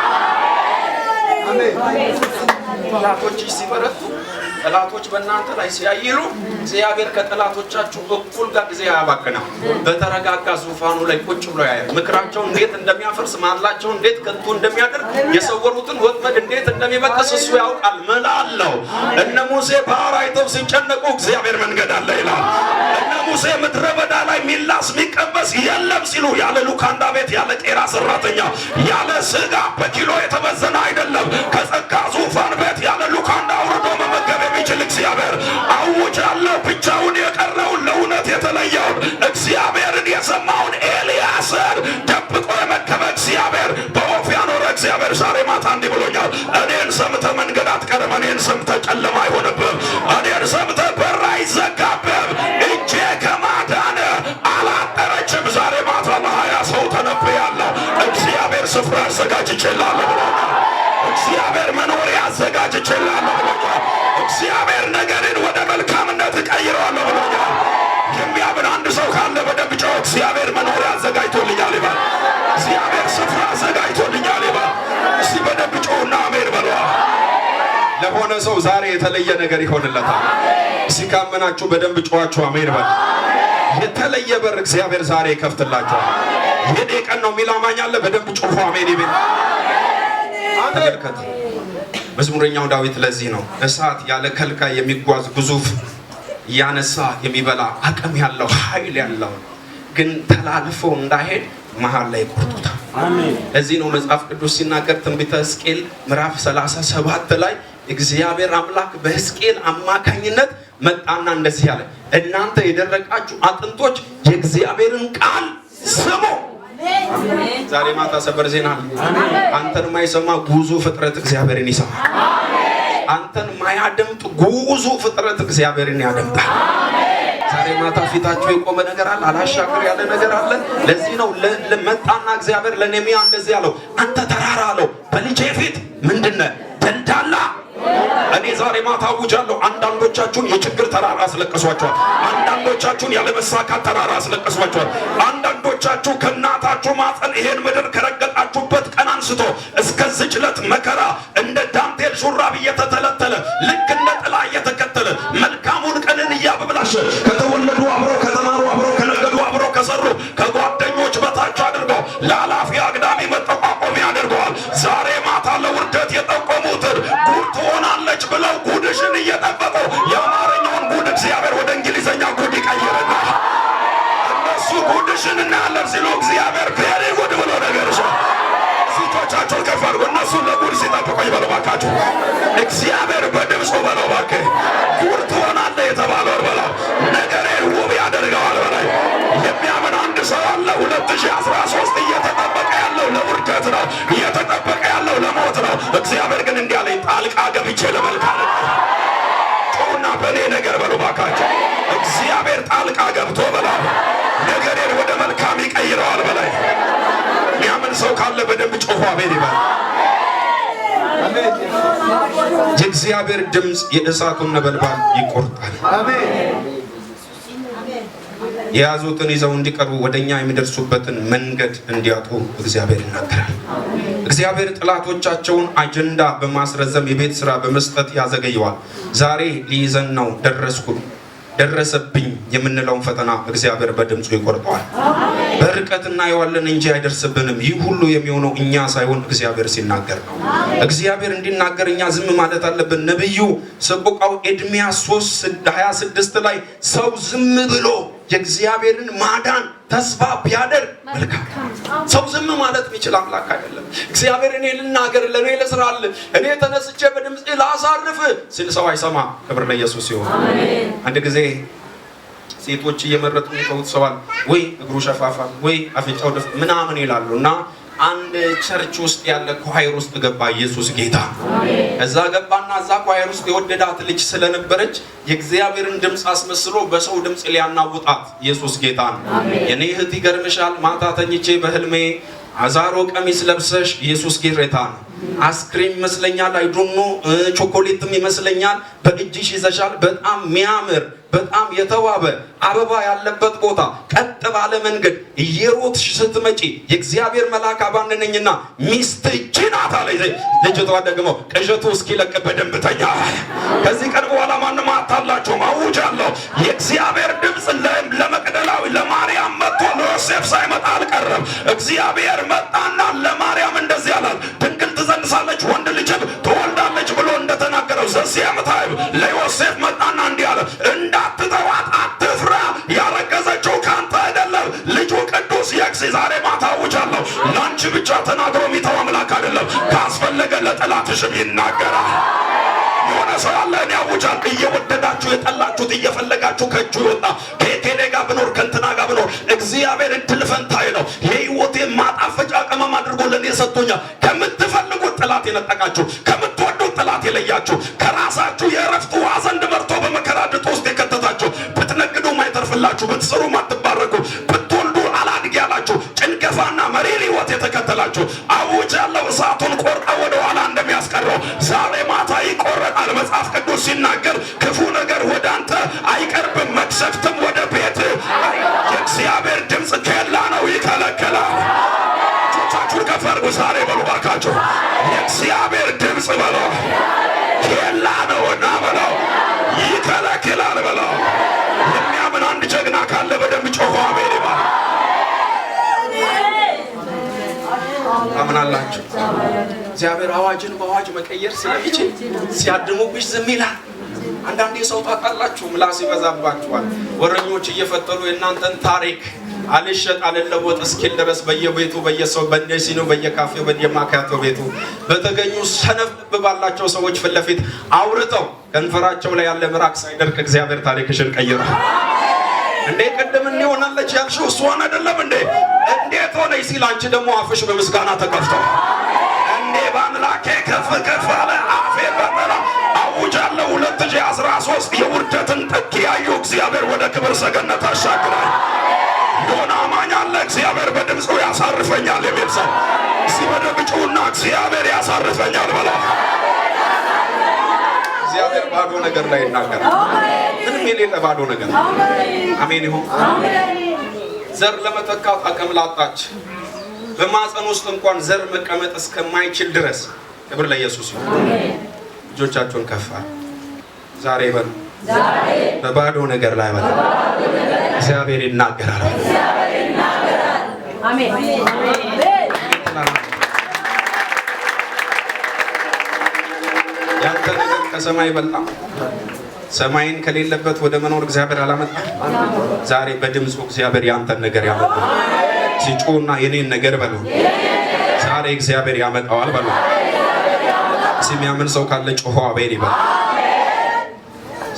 Speaker 1: ጠላቶችሽ ሲበረቱ፣ ጠላቶች በእናንተ ላይ ሲያይሉ እግዚአብሔር ከጠላቶቻችሁ እኩል ጋር ጊዜ ያባክናል። በተረጋጋ ዙፋኑ ላይ ቁጭ ብሎ ያያል። ምክራቸው እንዴት እንደሚያፈርስ፣ ማላቸው እንዴት ከንቱ እንደሚያደርግ፣ የሰወሩትን ወጥመድ እንዴት እንደሚበጥስ እሱ ያውቃል። መላለው እነ ሙሴ ባህር አይተው ሲጨነቁ እግዚአብሔር መንገድ አለ ይላል። እነ ሙሴ ምድረ በዳ ላይ ሚላስ ሚቀበስ የለም ሲሉ ያለ ሉካንዳ ቤት ያለ ቄራ ሰራተኛ ያለ ስጋ በኪሎ የተመዘነ አይደለም ከጸጋ ዙፋን ቤት ያለ ሉካንዳ አውርዶ መመገብ የሚችል እግዚአብሔር አውጃለሁ። ብቻውን የቀረውን ለእውነት የተለየውን እግዚአብሔርን የሰማውን ኤልያስን ደብቆ የመከበ እግዚአብሔር በወፍ ያኖረ እግዚአብሔር ዛሬ ማታ እንዲህ ብሎኛል። እኔን ሰምተህ መንገድ አትቀርም። እኔን ሰምተህ ጨለማ አይሆንብህም። እኔን ሰምተህ በር እንዳይዘጋብህ እጄ ከማዳን አላጠረችም። ዛሬ ማታ ለ20 ሰው ተነብያለሁ። እግዚአብሔር ስፍራ አዘጋጅቼልሃለሁ ብሎኛል። እግዚአብሔር መኖሪያ አዘጋጅቼልሃለሁ ብሎኛል። እግዚአብሔር ነገርን ወደ መልካምነት እቀይረዋለሁ ብሎኛል። የሚያምን አንድ ሰው ካለ በደንብ ጮህ። እግዚአብሔር መኖሪያ አዘጋጅቶልኛል ይበል። እግዚአብሔር ስፍራ አዘጋጅቶልኛል ይበል። እስቲ በደንብ ጮህና አሜን በሉ። ለሆነ ሰው ዛሬ የተለየ ነገር ይሆንለታል። እስቲ ካመናችሁ በደንብ ጮኻችሁ አሜን በሉ። የተለየ በር እግዚአብሔር ዛሬ ይከፍትላችኋል። የኔ ቀን ነው የሚል አማኝ አለ? በደንብ ጮኹ አሜን ይበል። ተመልከቱ፣ መዝሙረኛው ዳዊት ለዚህ ነው እሳት ያለ ከልካይ የሚጓዝ ግዙፍ ያነሳ የሚበላ አቅም ያለው ኃይል ያለው ግን ተላልፎ እንዳይሄድ መሃል ላይ ቆርጦታል። አሜን። እዚህ ነው መጽሐፍ ቅዱስ ሲናገር ትንቢተ ሕዝቅኤል ምዕራፍ 37 ላይ እግዚአብሔር አምላክ በሕዝቅኤል አማካኝነት መጣና እንደዚህ ያለ እናንተ የደረቃችሁ አጥንቶች የእግዚአብሔርን ቃል ስሙ። ዛሬ ማታ ሰበር ዜና አንተን ማይሰማ ጉዙ ፍጥረት እግዚአብሔርን ይሰማል። አንተን ማያደምጥ ጉዙ ፍጥረት እግዚአብሔርን ያደምጣል። ዛሬ ማታ ፊታችሁ የቆመ ነገር አለ፣ አላሻገር ያለ ነገር አለ። ለዚህ ነው ለመጣና እግዚአብሔር ለነሚያ እንደዚህ ያለው አንተ ተራራ አለው በልጄ ፊት ምንድነው ደልዳላ። እኔ ዛሬ ማታ አውጃለሁ። አንዳንዶቻችሁን የችግር ተራራ አስለቅሷቸዋል። አንዳንዶቻችሁን ያለመሳካት ተራራ አስለቅሷቸዋል። አንዳንዶቻችሁ ከእናታችሁ ማፀን ይሄን ምድር ከረገጣችሁበት ቀን አንስቶ እስከዚች ዕለት መከራ እንደ ዳንቴል ሹራብ እየተተለተለ ልክ እንደ ጥላ እየተከተለ መልካሙን ቀንን እያበላሸ ከተወለዱ አብሮ ከተማሩ አብሮ ከነገዱ አብሮ ከሰሩ ከጓደኞች በታች አድርገው ለኃላፊ አግዳሚ መጠቋቆሚያ ያደርገዋል። ዛሬ ማታ ለውርደት የጠቆሙትን ጉድ ትሆናለች ብለው ጉድሽን እየጠበቁ የአማርኛውን ጉድ እግዚአብሔር ወደ እንግሊዘኛ ጉድ ይቀይርና እነሱ ጉድሽን እናያለን ሲሉ እግዚአብሔር ቬሪ ጉድ ብሎ ነገር ፊቶቻቸውን ከፍ አድርጎ እነሱ ለጉድ ሲጠብቁ ይበሉ ባካችሁ። እግዚአብሔር በድምፁ በለው እባክህ ጉድ ትሆናለህ የተባለው በለው ነገሬን ውብ ያደርገዋል በላይ የሚያምን አንድ ሰው አለ። 2013 እየተጠበቀ ያለው ለውርደት ነው፣ እየተጠበቀ ያለው ለሞት ነው። እግዚአብሔር ግን እንዲህ አለኝ ጣልቃ ገብቼ ለመልካም ጮና በእኔ ነገር በሉ ባካችሁ። እግዚአብሔር ጣልቃ ገብቶ በላ ነገሬን ወደ መልካም ይቀይረዋል በላይ የሚያምን ሰው ካለ በደንብ ጮኹ አሜን ይበል። የእግዚአብሔር ድምፅ የእሳቱን ነበልባል ይቆርጣል። የያዙትን ይዘው እንዲቀርቡ ወደኛ የሚደርሱበትን መንገድ እንዲያጡ እግዚአብሔር ይናገራል። እግዚአብሔር ጠላቶቻቸውን አጀንዳ በማስረዘም የቤት ስራ በመስጠት ያዘገየዋል። ዛሬ ሊይዘን ነው ደረሰብኝ የምንለውን ፈተና እግዚአብሔር በድምፁ ይቆርጠዋል። በርቀት እናየዋለን እንጂ አይደርስብንም። ይህ ሁሉ የሚሆነው እኛ ሳይሆን እግዚአብሔር ሲናገር ነው። እግዚአብሔር እንዲናገር እኛ ዝም ማለት አለብን። ነብዩ ሰቆቃው ኤርምያስ 3:26 ላይ ሰው ዝም ብሎ የእግዚአብሔርን ማዳን ተስፋ ቢያደርግ መልካም። ሰው ዝም ማለት የሚችል አምላክ አይደለም። እግዚአብሔር እኔ ልናገር ለኔ ለስራል እኔ ተነስቼ በድምጽ ላሳርፍ ሲል ሰው አይሰማ። ክብር ለኢየሱስ ይሁን። አንድ ጊዜ ሴቶች እየመረጡ የሚተውት ሰዋል ወይ እግሩ ሸፋፋ ወይ አፍንጫው ደፍ ምናምን ይላሉ እና አንድ ቸርች ውስጥ ያለ ኳየር ውስጥ ገባ ኢየሱስ ጌታ። እዛ ገባና እዛ ኳየር ውስጥ የወደዳት ልጅ ስለነበረች የእግዚአብሔርን ድምጽ አስመስሎ በሰው ድምጽ ሊያናውጣት ኢየሱስ ጌታ ነው። የኔ እህት ይገርምሻል፣ ማታ ተኝቼ በህልሜ አዛሮ ቀሚስ ለብሰሽ ኢየሱስ ጌታ ነው። አስክሪም ይመስለኛል፣ አይዶኖ ቾኮሌትም ይመስለኛል በእጅሽ ይዘሻል። በጣም የሚያምር በጣም የተዋበ አበባ ያለበት ቦታ ቀጥ ባለ መንገድ እየሮጥሽ ስትመጪ የእግዚአብሔር መልአክ አባነነኝና ሚስት ጅናት አለ። ልጅቷ ደግሞ ቅዠቱ እስኪለቅ በደንብ ተኛ። ከዚህ ቀን በኋላ ማንም አታላችሁ አውጃለሁ። የእግዚአብሔር ድምፅ ለመቅደላዊ ለማርያም መጥቶ ለዮሴፍ ሳይመጣ አልቀረም። እግዚአብሔር መጣና ለማርያም እንደዚህ አላት፣ ድንግል ትጸንሳለች ወንድ ልጅም ትወልዳለች ብሎ እንደተናገረው ዘሴም ታይም ለዮሴፍ መጣና እንዲህ አለ፣ እንዳትተዋት አትፍራ፣ ያረገዘችው ካንተ አይደለም፣ ልጁ ቅዱስ የክሲ። ዛሬ ማታ አውጃለሁ፣ ላንቺ ብቻ ተናግሮ የሚተው አምላክ አይደለም፣ ካስፈለገ ለጠላትሽም ይናገራል። የሆነ ሰው አለ እኔ አውጃለሁ፣ እየወደዳችሁ የጠላችሁት እየፈለጋችሁ ከእጁ ይወጣ ከቴሌ ጋር ብኖር ከእንትና ጋር ብኖር እግዚአብሔር እድል ፈንታዬ ነው። የህይወቴ ማጣፈጫ ቅመም አድርጎ ለእኔ ሰጥቶኛል። ከምትፈልጉት ጠላት የነጠቃችሁ፣ ከምትወዱት ጠላት የለያችሁ፣ ከራሳችሁ የእረፍት ውሃ ዘንድ መርቶ በመከራ ድጥ ውስጥ የከተታችሁ አይሆንላችሁ፣ ብትሰሩ አትባረኩ፣ ብትወልዱ አላድግ ያላችሁ ጭንገፋና መሪር ሕይወት የተከተላችሁ አውጃለሁ እሳቱን ቆርጣ ወደ ኋላ እንደሚያስቀረው ዛሬ ማታ ይቆረጣል። መጽሐፍ ቅዱስ ሲናገር ክፉ ነገር ወደ አንተ አይቀርብም፣ መቅሰፍትም ወደ ቤት። የእግዚአብሔር ድምፅ ኬላ ነው፣ ይከለክላል። እጆቻችሁን ከፍ አድርጉ ዛሬ በሉ ባካችሁ። የእግዚአብሔር ድምፅ በለው ኬላ ነውና በለው ይከለክላል በለው። የሚያምን አንድ ጀግና ካለ በደንብ ጮሆ አሜን ይባል። አምናላችሁ እግዚአብሔር አዋጅን በአዋጅ መቀየር ስለሚችል ሲያድሙብሽ ዝም ይላል። አንዳንዴ ሰው ታውቃላችሁ ምላስ ይበዛባችኋል። ወረኞች እየፈጠሩ የእናንተን ታሪክ አልሸጥ አልለወጥ እስኪል ድረስ በየቤቱ በየሰው በየሲኖ በየካፌው በየማካያቶ ቤቱ በተገኙ ሰነፍ ባላቸው ሰዎች ፊት ለፊት አውርተው ከንፈራቸው ላይ ያለ ምራቅ ሳይደርቅ እግዚአብሔር ታሪክሽን ቀይሯል። እንዴ ቅድም እንሆናለች ያልሽው እሱ ሆነ አይደለም እንዴ? እንዴት ሆነ ሲል አንቺ ደግሞ አፍሽ በምስጋና ተከፍቷል። እንዴ በአምላኬ ከፍ ከፍ አለ አፌ በመላ አውጃለሁ 2013 የውርደትን ጥግ ያዩ እግዚአብሔር ወደ ክብር ሰገነት አሻግራል። ዮና አማኝ አለ እግዚአብሔር በድምፁ ያሳርፈኛል የሚል ሰው እዚህ በደብጩና እግዚአብሔር ያሳርፈኛል በላ። እግዚአብሔር ባዶ ነገር ላይ ይናገራል። ምንም የሌለ ባዶ ነገር። አሜን ይሁን። ዘር ለመተካት አቅም ላጣች በማፀን ውስጥ እንኳን ዘር መቀመጥ እስከማይችል ድረስ ክብር ለኢየሱስ ይሁን። እጆቻችሁን ከፍ ዛሬ በሉ በባዶ ነገር ላይ በሉ እግዚአብሔር ይናገራል። አሜን። ያንተ ነገር ከሰማይ በልጣ ሰማይን ከሌለበት ወደ መኖር እግዚአብሔር አላመጣም። ዛሬ በድምፁ እግዚአብሔር ያንተን ነገር ያመጣል። ሲጮህና የኔን ነገር በሉ ዛሬ እግዚአብሔር ያመጣዋል በሉ። ሲሚያምን ሰው ካለ ጮሆ አሜን ይበል።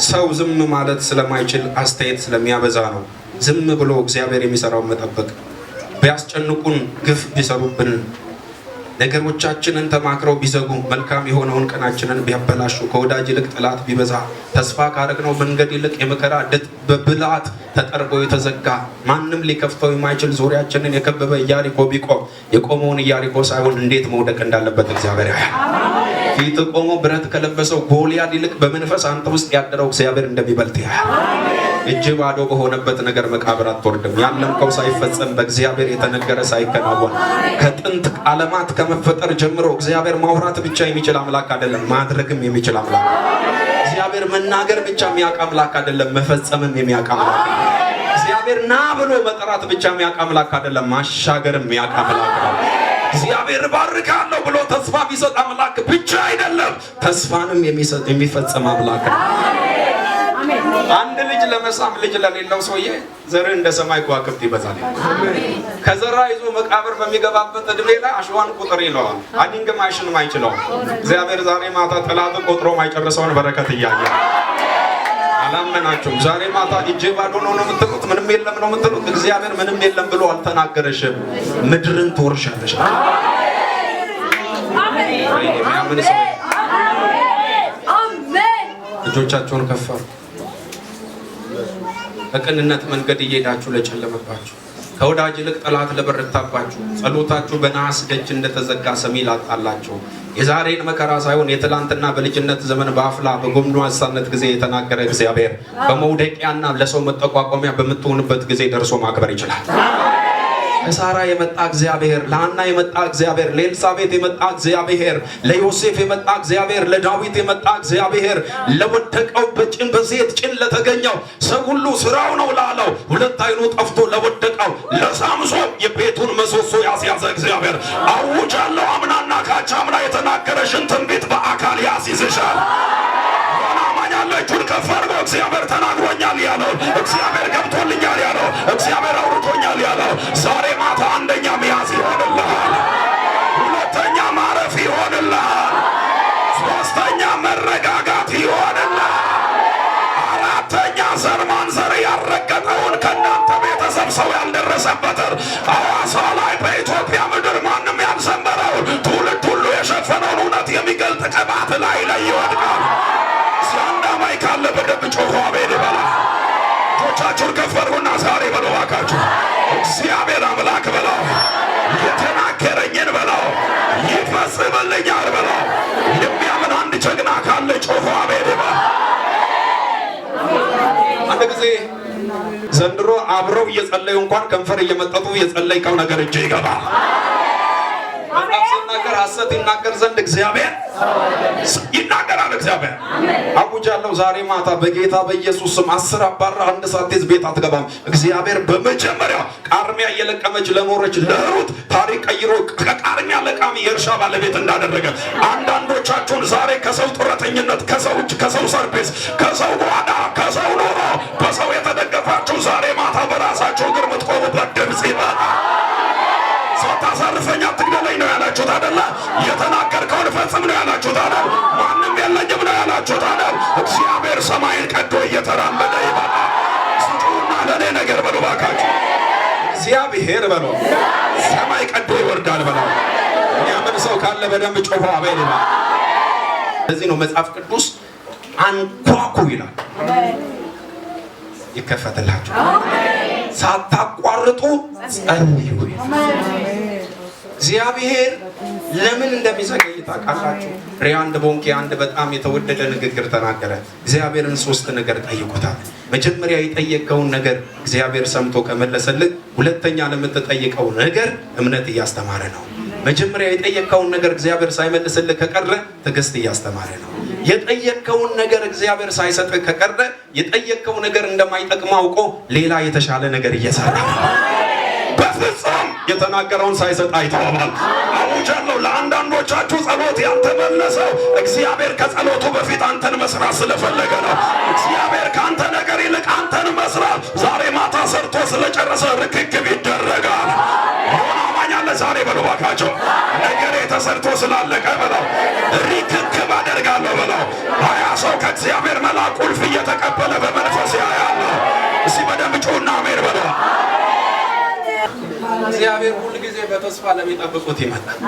Speaker 1: ሰው ዝም ማለት ስለማይችል አስተያየት ስለሚያበዛ ነው ዝም ብሎ እግዚአብሔር የሚሰራው መጠበቅ። ቢያስጨንቁን ግፍ ቢሰሩብን ነገሮቻችንን ተማክረው ቢዘጉ መልካም የሆነውን ቀናችንን ቢያበላሹ ከወዳጅ ይልቅ ጠላት ቢበዛ ተስፋ ካረግነው መንገድ ይልቅ የመከራ ድጥ በብላት ተጠርጎ የተዘጋ ማንም ሊከፍተው የማይችል ዙሪያችንን የከበበ ኢያሪኮ ቢቆም የቆመውን ኢያሪኮ ሳይሆን እንዴት መውደቅ እንዳለበት እግዚአብሔር ያያል። ፊት ቆሞ ብረት ከለበሰው ጎልያድ ይልቅ በመንፈስ አንተ ውስጥ ያደረው እግዚአብሔር እንደሚበልጥ ያያል። እጅ ባዶ በሆነበት ነገር መቃብር አትወርድም። ያለምከው ሳይፈጸም በእግዚአብሔር የተነገረ ሳይከናወን ከጥንት ዓለማት ከመፈጠር ጀምሮ እግዚአብሔር ማውራት ብቻ የሚችል አምላክ አይደለም፣ ማድረግም የሚችል አምላክ። እግዚአብሔር መናገር ብቻ የሚያውቅ አምላክ አይደለም፣ መፈጸምም የሚያውቅ አምላክ። እግዚአብሔር ና ብሎ መጥራት ብቻ የሚያውቅ አምላክ አይደለም፣ ማሻገርም የሚያውቅ አምላክ ነው። እግዚአብሔር ባርካለሁ ብሎ ተስፋ ቢሰጥ አምላክ ብቻ አይደለም፣ ተስፋንም የሚፈጽም አምላክ ነው። አንድ ልጅ ለመሳም ልጅ ለሌለው ሰውዬ ዘር እንደ ሰማይ ከዋክብት ይበዛል። ከዘራ ይዞ መቃብር በሚገባበት እድሜ ላይ አሽዋን ቁጥር ይለዋል። አዲንግም አይሽንም አይችለውም። እግዚአብሔር ዛሬ ማታ ጠላት ቆጥሮ ማይጨርሰውን በረከት እያየ አላመናችሁም? ዛሬ ማታ እጄ ባዶ ነው የምትሉት፣ ምንም የለም ነው የምትሉት። እግዚአብሔር ምንም የለም ብሎ አልተናገረሽም። ምድርን ትወርሻለሽ። የሚያምን ሰው እጆቻቸውን ከፍ አድርጉ። በቅንነት መንገድ እየሄዳችሁ ለጨለመባችሁ ከወዳጅ ይልቅ ጠላት ለበረታባችሁ ጸሎታችሁ በነሐስ ደጅ እንደተዘጋ ሰሚ ላጣላችሁ የዛሬን መከራ ሳይሆን የትላንትና በልጅነት ዘመን በአፍላ በጎልማሳነት ጊዜ የተናገረ እግዚአብሔር በመውደቂያና ለሰው መጠቋቋሚያ በምትሆንበት ጊዜ ደርሶ ማክበር ይችላል። ለሳራ የመጣ እግዚአብሔር፣ ለሐና የመጣ እግዚአብሔር፣ ለኤልሳቤጥ የመጣ እግዚአብሔር፣ ለዮሴፍ የመጣ እግዚአብሔር፣ ለዳዊት የመጣ እግዚአብሔር፣ ለወደቀው በዘይት ጭን ለተገኘው ሰው ሁሉ ስራው ነው ላለው ሁለት አይኑ ጠፍቶ ለወደቀው ለሳምሶን የቤቱን ምሰሶ ያስያዘ እግዚአብሔር አውጃለሁ። አምናና ካቻምና የተናገረሽን ትንቢት በአካል ያስይዝሻል። እጁን ከፍ አድርጎ እግዚአብሔር ተናግሮኛል ያለው፣ እግዚአብሔር ገብቶልኛል ያለው፣ እግዚአብሔር አውርቶኛል ያለው ዛሬ ማታ አንደኛ መያዝ ይሆንልሃል፣ ሁለተኛ ማረፍ ይሆንልሃል፣ ሶስተኛ መረጋጋት ይሆንልሃል፣ አራተኛ ዘር ማንዘር ያረገጠውን ከእናንተ ቤተሰብ ሰው ያልደረሰበትን ሐዋሳ ላይ በኢትዮጵያ ምድር ማንም ያልዘመረውን ትውልድ ሁሉ የሸፈነውን እውነት የሚገልጥ ቅባት ላይ ይወድቃል። ሲያንዳማይ ካለ በደብ ጮሆ አሜን ይበላ። እጆቻችሁን ከፍ አድርጉ። ባካችሁ። እግዚአብሔር አምላክ በለው፣ የተናገረኝን በለው፣ ይፈጽምልኛል በለው። የሚያምን አንድ ጀግና ካለ ጮሆ አሜን ይበል። አንድ ጊዜ ዘንድሮ አብረው እየጸለዩ እንኳን ከንፈር እየመጠጡ የጸለይከው ነገር እጅ ይገባል። ሲናገር ሐሰት ይናገር ዘንድ እግዚአብሔር ይናገራል። እግዚአብሔር አውጃለሁ ዛሬ ማታ በጌታ በኢየሱስ ስም 10 አባራ አንድ ሳትይዝ ቤት አትገባም። እግዚአብሔር በመጀመሪያ ቃርሚያ እየለቀመች ለኖረች ለሩት ታሪክ ቀይሮ ከቃርሚያ ለቃሚ የእርሻ ባለቤት እንዳደረገ አንዳንዶቻችሁን ዛሬ ከሰው ጡረተኝነት፣ ከሰው እጅ፣ ከሰው ሰርቪስ፣ ከሰው ጓዳ፣ ከሰው ኑሮ በሰው የተደገፋችሁ ዛሬ ማታ በራሳችሁ እግር የምትቆሙበት ድምፅ ይመጣል። ሳታሳርፈኝ አትግደለኝ ነው ያላችሁት አይደለ? የተናገርከውን ፈጽም ነው ያላችሁት አይደል? ማንም የለኝም ነው ያላችሁት አይደል? እግዚአብሔር ሰማይን ቀዶ እየተራመደ ይመጣል። ስጡና ለኔ ነገር በሉ ባካችሁ። እግዚአብሔር በሉ ሰማይ ቀዶ ይወርዳል በሉ። የሚያምን ሰው ካለ በደንብ ጮሆ አሜን ይበል። ለዚህ ነው መጽሐፍ ቅዱስ አንኳኩ ይላል፣ ይከፈትላችሁ፣ ሳታቋርጡ ጸልዩ። እግዚአብሔር ለምን እንደሚዘገይ ታውቃላችሁ? ሪያንድ ቦንኬ አንድ በጣም የተወደደ ንግግር ተናገረ። እግዚአብሔርን 3 ነገር ጠይቁታል። መጀመሪያ የጠየቀውን ነገር እግዚአብሔር ሰምቶ ከመለሰልህ፣ ሁለተኛ ለምትጠይቀው ነገር እምነት እያስተማረ ነው። መጀመሪያ የጠየቀውን ነገር እግዚአብሔር ሳይመልስልህ ከቀረ ትዕግስት እያስተማረ ነው። የጠየቀውን ነገር እግዚአብሔር ሳይሰጥህ ከቀረ የጠየቀው ነገር እንደማይጠቅም አውቆ ሌላ የተሻለ ነገር እየሰራ ነው። በፍጹም የተናገረውን ሳይሰጥ አይተዋል። አውጃለሁ ለአንዳንዶቻችሁ ጸሎት ያልተመለሰው እግዚአብሔር ከጸሎቱ በፊት አንተን መስራት ስለፈለገ ነው። እግዚአብሔር ከአንተ ነገር ይልቅ አንተን መስራት ዛሬ ማታ ሰርቶ ስለጨረሰ ርክክብ ይደረጋል። አማኛለ ዛሬ በለው ባካቸው ነገር ተሰርቶ ስላለቀ በለው ርክክብ አደርጋለሁ በለው። 20 ሰው ከእግዚአብሔር መልአክ ቁልፍ እየተቀበለ በመንፈስ ያያል። እስቲ በደንብ ጮና አሜን በለው። እግዚአብሔር ሁሉ ጊዜ በተስፋ ለሚጠብቁት ይመጣል።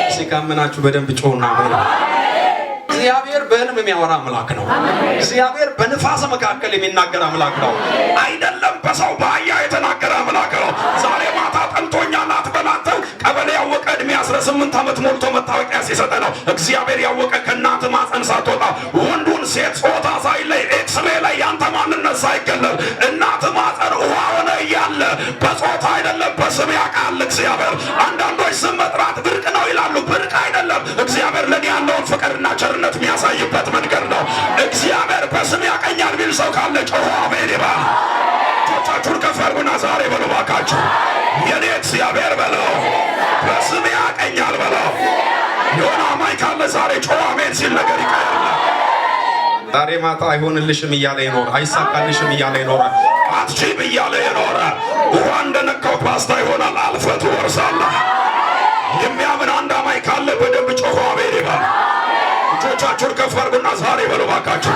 Speaker 1: እስቲ ካመናችሁ በደንብ ጮና አሜን። እግዚአብሔር በህልም የሚያወራ አምላክ ነው። እግዚአብሔር በንፋስ መካከል የሚናገር አምላክ ነው። አይደለም በሰው በአህያ የተናገረ አምላክ ነው። ዛሬ ማታ ጠልቶኛል አትበላተው። ቀበሌ ያወቀ እድሜ 18 ዓመት ሞልቶ መታወቂያ ሲሰጠ ነው። እግዚአብሔር ያወቀ ከእናት ማፀን ሳትወጣ ወንዱን ሴት ጾታ ሳይለይ ኤክስሬ ላይ ያንተ ማንነት ሳይገለል እናት ማፀን ውሃ ሆነ እያለ በጾታ አይደለም በስም ያውቃል እግዚአብሔር። አንዳንዶች ስም መጥራት ብርቅ ነው ይላሉ። ብርቅ አይደለም። እግዚአብሔር ለኔ ያለውን ፍቅርና ቸርነት የሚያሳይበት መንገድ ነው። እግዚአብሔር በስም ያቀኛል ቢል ሰው ካለ ጮሆ አሜን ይበል። ቶቻችሁን ከፍ አድርጉና ዛሬ በሉ ባካችሁ የኔ እግዚአብሔር በለው በስም ያቀኛል በለው። የሆነ አማኝ ካለ ዛሬ ጮሆ አሜን ሲል ነገር ይቀርል። ዛሬ ማታ አይሆንልሽም እያለ ይኖር፣ አይሳካልሽም እያለ ይኖራል፣ አትችይም እያለ ይኖራል። ውሃ እንደነካው ፓስታ ይሆናል፣ አልፈህ ትወርሳለህ። የሚያምን አንድ አማኝ ካለ በደንብ ጮሆ አሜን ይበል። እጆቻችሁን ከፍ አድርጉና ዛሬ በሉ ባካችሁ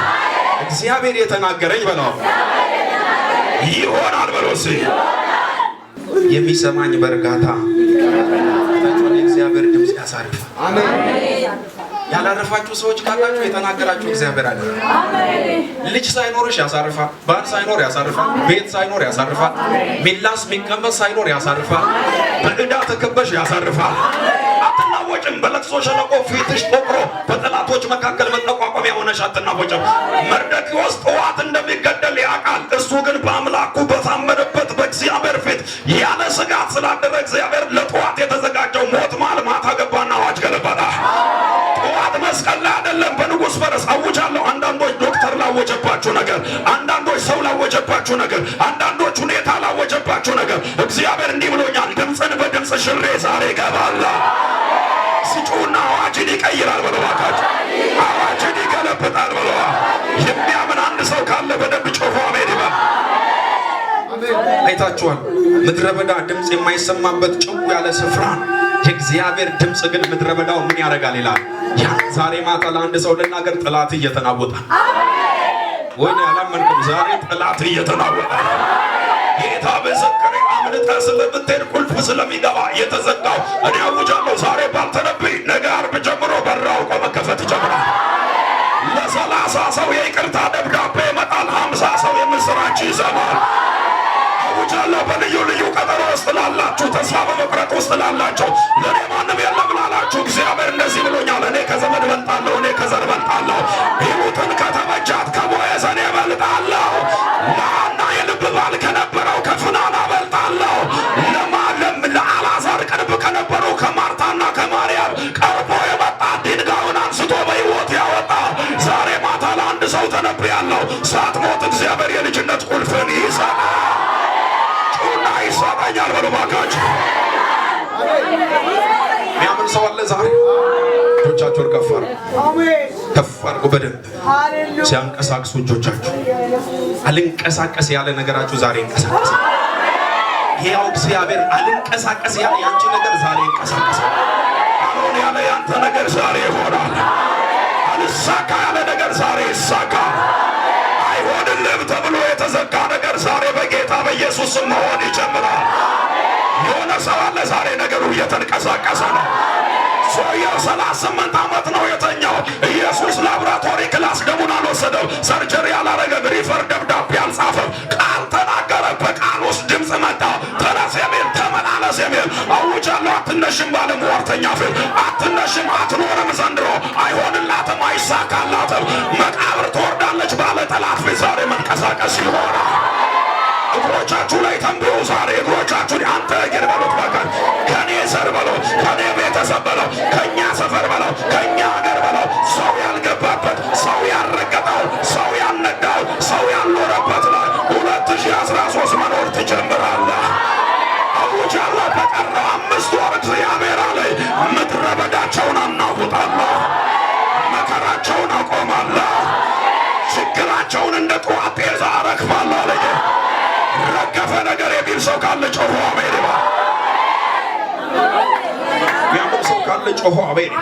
Speaker 1: እግዚአብሔር የተናገረኝ በለው ይሆናል በለው። እስኪ የሚሰማኝ በእርጋታ የእግዚአብሔር ድምፅ ያሳርፋል። አሜን። ያላረፋችሁ ሰዎች ካላችሁ የተናገራችሁ እግዚአብሔር አለ። ልጅ ሳይኖርሽ ያሳርፋል። ባል ሳይኖር ያሳርፋል። ቤት ሳይኖር ያሳርፋል። ሚላስ ሚቀመስ ሳይኖር ያሳርፋል። በዕዳ ተከበሽ ያሳርፋል። አትናወጭም። በለቅሶ ሸለቆ ፊትሽ ጠቁሮ በጠላቶች መካከል መጠቋቋሚያ ሆነሽ አትናወጭም። መርዶክዮስ ጠዋት እንደሚገደል ያውቃል። እሱ ግን በአምላኩ በታመነበት በእግዚአብሔር ፊት ያለ ስጋት ስላደረ እግዚአብሔር ለጠዋት የተዘጋጀው ሞት ማታ ገባና አዋጅ ገለበጠ። ጠዋት መስቀል ላይ አይደለም በንጉሥ ፈረስ አውጃለሁ። አንዳንዶች ዶክተር ላወጀባችሁ ነገር፣ አንዳንዶች ሰው ላወጀባችሁ ነገር፣ አንዳንዶች ሁኔታ ላወጀባችሁ ነገር እግዚአብሔር እንዲህ ብሎኛል፣ ድምፅን በድምፅ ሽሬ ዛሬ ገባላ። ሲጮና አዋጅን ይቀይራል በለው ባካችሁ፣ አዋጅን ይገለብጣል በለው። የሚያምን አንድ ሰው ካለ በደንብ ጮሆ አሜን ይበል። አይታችኋል፣ ምድረ በዳ ድምፅ የማይሰማበት ጭው ያለ ስፍራ፣ የእግዚአብሔር ድምፅ ግን ምድረ በዳው ምን ያደርጋል ይላል። ያ ዛሬ ማታ ለአንድ ሰው ልናገር፣ ጠላት እየተናወጠ ወይ ያላመንኩም፣ ዛሬ ጠላት እየተናወጠ ጌታ በዘከረ አምልጠህ ስለምትሄድ ቁልፍ ስለሚገባ የተዘጋው እኔ አውጃለሁ ዛሬ ባልተነብይ ነገ ዓርብ ጀምሮ በራው መከፈት ይጀምራል። ለ30 ሰው የይቅርታ ደብዳቤ ይመጣል። 50 ሰው የምስራች ይሰማል። አውጃለሁ በልዩ ላላችሁ ተስፋ በመቁረጥ ውስጥ ላላችሁ ለኔ ማንም የለም ላላችሁ እግዚአብሔር እንደዚህ ብሎኛል። እኔ ከዘመድ በልጣለሁ፣ እኔ ከዘር በልጣለሁ። ሂሩትን ከተመቻት ከቦዔዝ እኔ በልጣለሁ። ለሐና የልብ ባል ከነበረው ከፍናና በልጣለሁ። ለአልዓዛር ቅርብ ከነበሩ ከማርታና ከማርያም ቀርቦ የመጣ ድንጋዩን አንስቶ በሕይወት ያወጣ ዛሬ ማታ ለአንድ ሰው ተነብያለሁ። ሳትሞት እግዚአብሔር የልጅነት ቁልፍን ይሰጣል። ጩና ይሰጠኛል በሉ እባካችሁ። የሚያምን ሰው አለ ዛሬ? እጆቻችሁን ከፍ አድርጉ በደንብ ሲያንቀሳቅሱ እጆቻችሁ። አልንቀሳቀስ ያለ ነገራችሁ ዛሬ እንቀሳቀስ። ያው እግዚአብሔር አልንቀሳቀስ ያለ ያንቺ ነገር ዛሬ ይንቀሳቀሳል። አሁን ያለ ያንተ ነገር ዛሬ ይሆናል። አልሳካ ያለ ነገር ዛሬ ይሳካል። አይሆንልም ተብሎ የተዘጋ ነገር ዛሬ በጌታ በኢየሱስ ስም መሆን ይጀምራል። የሆነ ሰው አለ ዛሬ ነገሩ እየተንቀሳቀሰ ነው። ሰውየው 38 ዓመት ነው የተኛው። ኢየሱስ ላብራቶሪ ክላስ ደሙን አልወሰደው፣ ሰርጀሪ አላረገም፣ ሪፈር ደብዳቤ አልጻፈም። ቃል ተናገረ። በቃል ውስጥ ድምፅ መጣ። ተነስ የሚል ተመላለስ የሚል አውጃለሁ። አትነሽም ባለ ሟርተኛ ፊት አትነሽም፣ አትኖርም፣ ዘንድሮ አይሆንላትም፣ አይሳካላትም፣ መቃብር ትወርዳለች ባለ ጠላት ፊት ዛሬ መንቀሳቀስ ይሆናል። እግሮቻችሁ ላይ ተንብዮ ዛሬ እግሮቻችሁን አንተ እግር በሉት በቀን ከኔ ዘር በለው፣ ከኔ ቤተሰብ በለው፣ ከእኛ ሰፈር በለው፣ ከእኛ ሀገር በለው፣ ሰው ያልገባበት፣ ሰው ያልረገጠው፣ ሰው ያልነዳው፣ ሰው ያልኖረበት ላይ 2013 መኖር ትጀምራለህ። አውጃለሁ። በቀረው 5 ወር እግዚአብሔር አለኝ ምድረ በዳቸውን አናውጣለሁ፣ መከራቸውን አቆማለሁ፣ ችግራቸውን እንደ ጠዋት ጤዛ አረግፋለሁ አለኝ። ረገፈ ነገር የሚል ሰው ካለ ጮሆ አሜን ይበል። የሚያምን ሰው ካለ ጮሆ አሜን።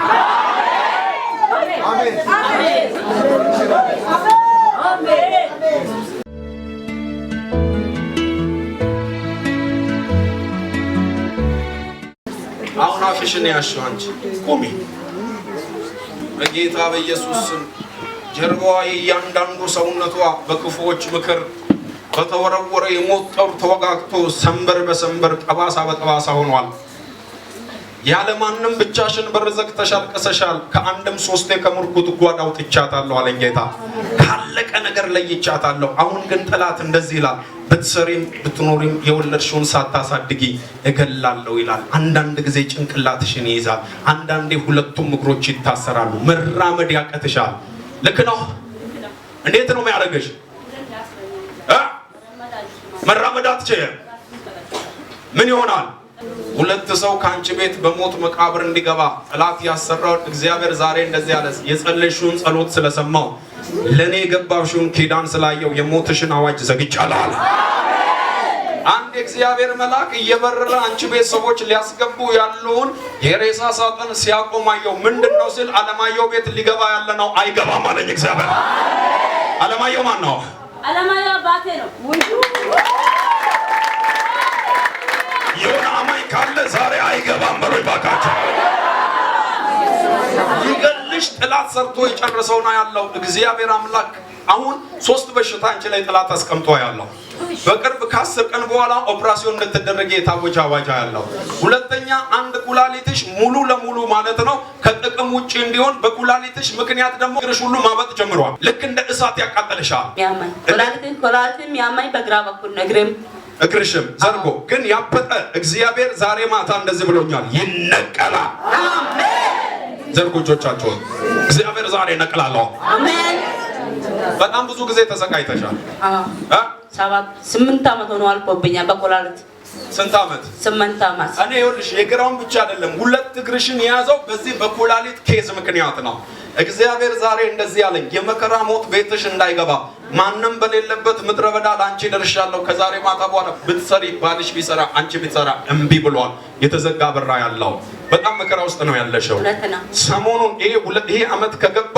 Speaker 1: አሁን አፍሽን ያሽው አንቺ ቆሚ። በጌታ በኢየሱስ ስም ጀርባዋ እያንዳንዱ ሰውነቷ በክፉዎች ምክር በተወረወረ የሞት ጦር ተወጋግቶ ሰንበር በሰንበር ጠባሳ በጠባሳ ሆኗል። ያለ ማንም ብቻሽን በር ዘግተሻል፣ ቀሰሻል። ከአንድም 3 ከምርኩት ጓዳ አውጥቻታለሁ አለኝ ጌታ። ካለቀ ነገር ለይቻታለሁ። አሁን ግን ጠላት እንደዚህ ይላል፣ ብትሰሪም ብትኖሪም የወለድሽውን ሳታሳድጊ እገላለሁ ይላል። አንዳንድ ጊዜ ጭንቅላትሽን ይይዛል፣ አንዳንዴ ሁለቱም እግሮች ይታሰራሉ። መራመድ ያቀትሻል። ልክ ነው። እንዴት ነው የሚያደርግሽ? መራመድ አትችልም። ምን ይሆናል? 2 ሰው ካንቺ ቤት በሞት መቃብር እንዲገባ ጠላት ያሰራውን እግዚአብሔር ዛሬ እንደዚህ ያለ የጸለይሽውን ጸሎት ስለሰማው ለኔ የገባሽውን ኪዳን ስላየው የሞትሽን አዋጅ ዘግቻለሁ። አንድ የእግዚአብሔር መልአክ እየበረረ አንቺ ቤት ሰዎች ሊያስገቡ ያለውን የሬሳ ሳጥን ሲያቆማየው ምንድነው ሲል አለማየሁ ቤት ሊገባ ያለ ነው። አይገባም አለኝ እግዚአብሔር። አለማየሁ ማን ነው? አለማየሁ አባቴ ነው። የሆነ አማኝ ካለ ዛሬ አይገባም በሉ ባካችሁ። ይገልሽ ጥላት ሰርቶ የጨረሰውና ያለው እግዚአብሔር አምላክ አሁን 3 በሽታ አንቺ ላይ ጥላት አስቀምጦ ያለው በቅርብ ከ10 ቀን በኋላ ኦፕራሲዮን እንደተደረገ የታወጀ አዋጅ ያለው። ሁለተኛ አንድ ኩላሊትሽ ሙሉ ለሙሉ ማለት ነው ከጥቅም ውጪ እንዲሆን በኩላሊትሽ ምክንያት ደግሞ እግርሽ ሁሉ ማበጥ ጀምሯል። ልክ እንደ እሳት ያቃጠልሻል። ያማኝ ኩላሊትም ያማኝ በግራ በኩል ነግሬም እግርሽም ዘርጎ ግን ያበጠ እግዚአብሔር ዛሬ ማታ እንደዚህ ብሎኛል፣ ይነቀላል። አሜን። ዘርጎ እጆቻችሁን። እግዚአብሔር ዛሬ ነቅላለሁ። አሜን። በጣም ብዙ ጊዜ ተሰቃይተሻል። 8 ዓመት ሆኖ አልፎብኛል በኩላሊት። ስንት ዓመት? 8 ዓመት። እኔ ይኸውልሽ የግራውን ብቻ አይደለም 2 እግርሽን የያዘው በዚህ በኩላሊት ኬዝ ምክንያት ነው። እግዚአብሔር ዛሬ እንደዚህ ያለኝ የመከራ ሞት ቤትሽ እንዳይገባ ማንም በሌለበት ምድረ በዳ ላንቺ ደርሻለሁ። ከዛሬ ማታ በኋላ ብትሰሪ ባልሽ ቢሰራ አንቺ ብትሰራ እምቢ ብሏል። የተዘጋ በራ ያለው በጣም መከራ ውስጥ ነው ያለሽው። ሰሞኑን ይሄ ዓመት ከገባ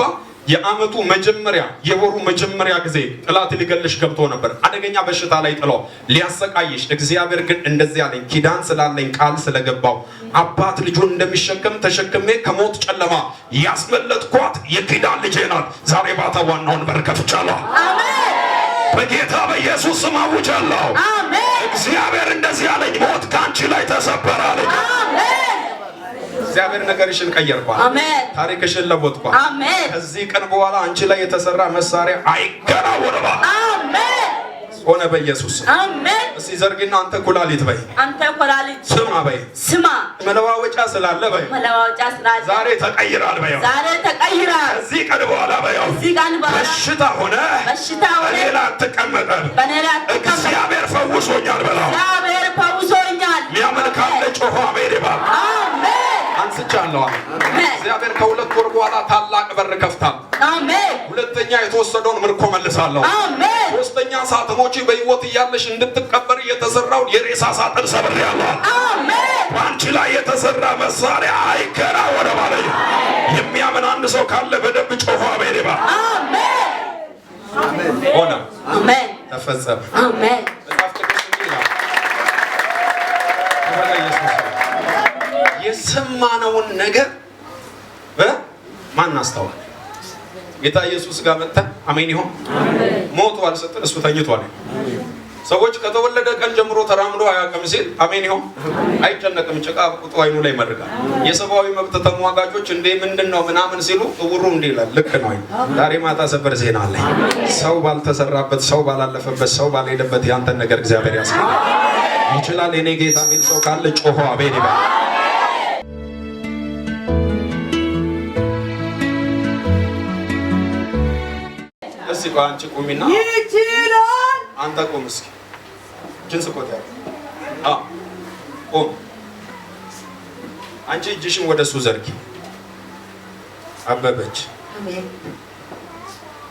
Speaker 1: የዓመቱ መጀመሪያ የወሩ መጀመሪያ ጊዜ ጠላት ሊገልሽ ገብቶ ነበር። አደገኛ በሽታ ላይ ጥሎ ሊያሰቃይሽ። እግዚአብሔር ግን እንደዚህ ያለኝ ኪዳን ስላለኝ ቃል ስለገባው አባት ልጁን እንደሚሸከም ተሸክሜ ከሞት ጨለማ ያስመለጥኳት የኪዳን ልጄ ናት። ዛሬ ባታ ዋናውን በር ከፍቻለሁ። አሜን። በጌታ በኢየሱስ ስም አውጃለሁ። አሜን። እግዚአብሔር እንደዚህ ያለኝ ሞት ካንቺ ላይ ተሰበረ አለኝ። አሜን። እግዚአብሔር ነገርሽን ቀየርኳል። አሜን። ታሪክሽን ለወጥኳል። አሜን። ከዚህ ቀን በኋላ አንቺ ላይ የተሰራ መሳሪያ አይከናወንም። አሜን። ሆነ በኢየሱስ አሜን። እስቲ ዘርግና አንተ ኩላሊት በይ፣ አንተ ኩላሊት ስማ በይ፣ ስማ መለዋወጫ ስላለ በይ፣ መለዋወጫ ስላለ ዛሬ ተቀይራል በይ፣ ዛሬ ተቀይራል። ከዚህ ቀን በኋላ በይ፣ ከዚህ ቀን በኋላ በሽታ ሆነ በሌላ አትቀመጥም፣ በሌላ አትቀመጥም። እግዚአብሔር ፈውሶኛል በለው፣ እግዚአብሔር ፈውሶኛል። ሚያመልካለ ጮሆ አሜን ይባል። አሜን። አንስቻለሁ። እግዚአብሔር ከሁለት ወር በኋላ ታላቅ በር ከፍታል። አሜን። ሁለተኛ የተወሰደውን ምርኮ መልሳለሁ። አሜን። ሶስተኛ ሳጥኖች በሕይወት እያለሽ እንድትቀበር የተሰራው የሬሳ ሳጥን ሰብሬያለሁ። አሜን። ባንቺ ላይ የተሰራ መሳሪያ አይከናወንም አለኝ። የሚያምን አንድ ሰው ካለ በደንብ ጮሆ አሜን ይበል። አሜን። አሜን። ሆነ። አሜን። ተፈጸመ። አሜን። የሰማነውን ነገር ማን አስተዋለ? ጌታ ኢየሱስ ጋር መጣ። አሜን ይሁን። ሞቷል ስትል እሱ ተኝቷል። ሰዎች ከተወለደ ቀን ጀምሮ ተራምዶ አያውቅም ሲል አሜን ይሁን። አይጨነቅም። ጭቃ ቁጡ አይኑ ላይ መርጋል። የሰብአዊ መብት ተሟጋቾች እንዴ ምንድነው ምናምን ሲሉ እውሩ እንዴ ይላል። ልክ ነው። ዛሬ ማታ ሰበር ዜና አለ። ሰው ባልተሰራበት፣ ሰው ባላለፈበት፣ ሰው ባልሄደበት ያንተን ነገር እግዚአብሔር ያስቀራል። ይችላል። የኔ ጌታ ሚል ሰው ካለ ጮሆ አሜን ይበል። እስኪ አንቺ ቁሚና ይችላል። አንተ ቁም እስኪ ጅንስ ቆጥ ያለ ቁም። አንቺ እጅሽን ወደሱ ዘርጊ። አበበች አሜን።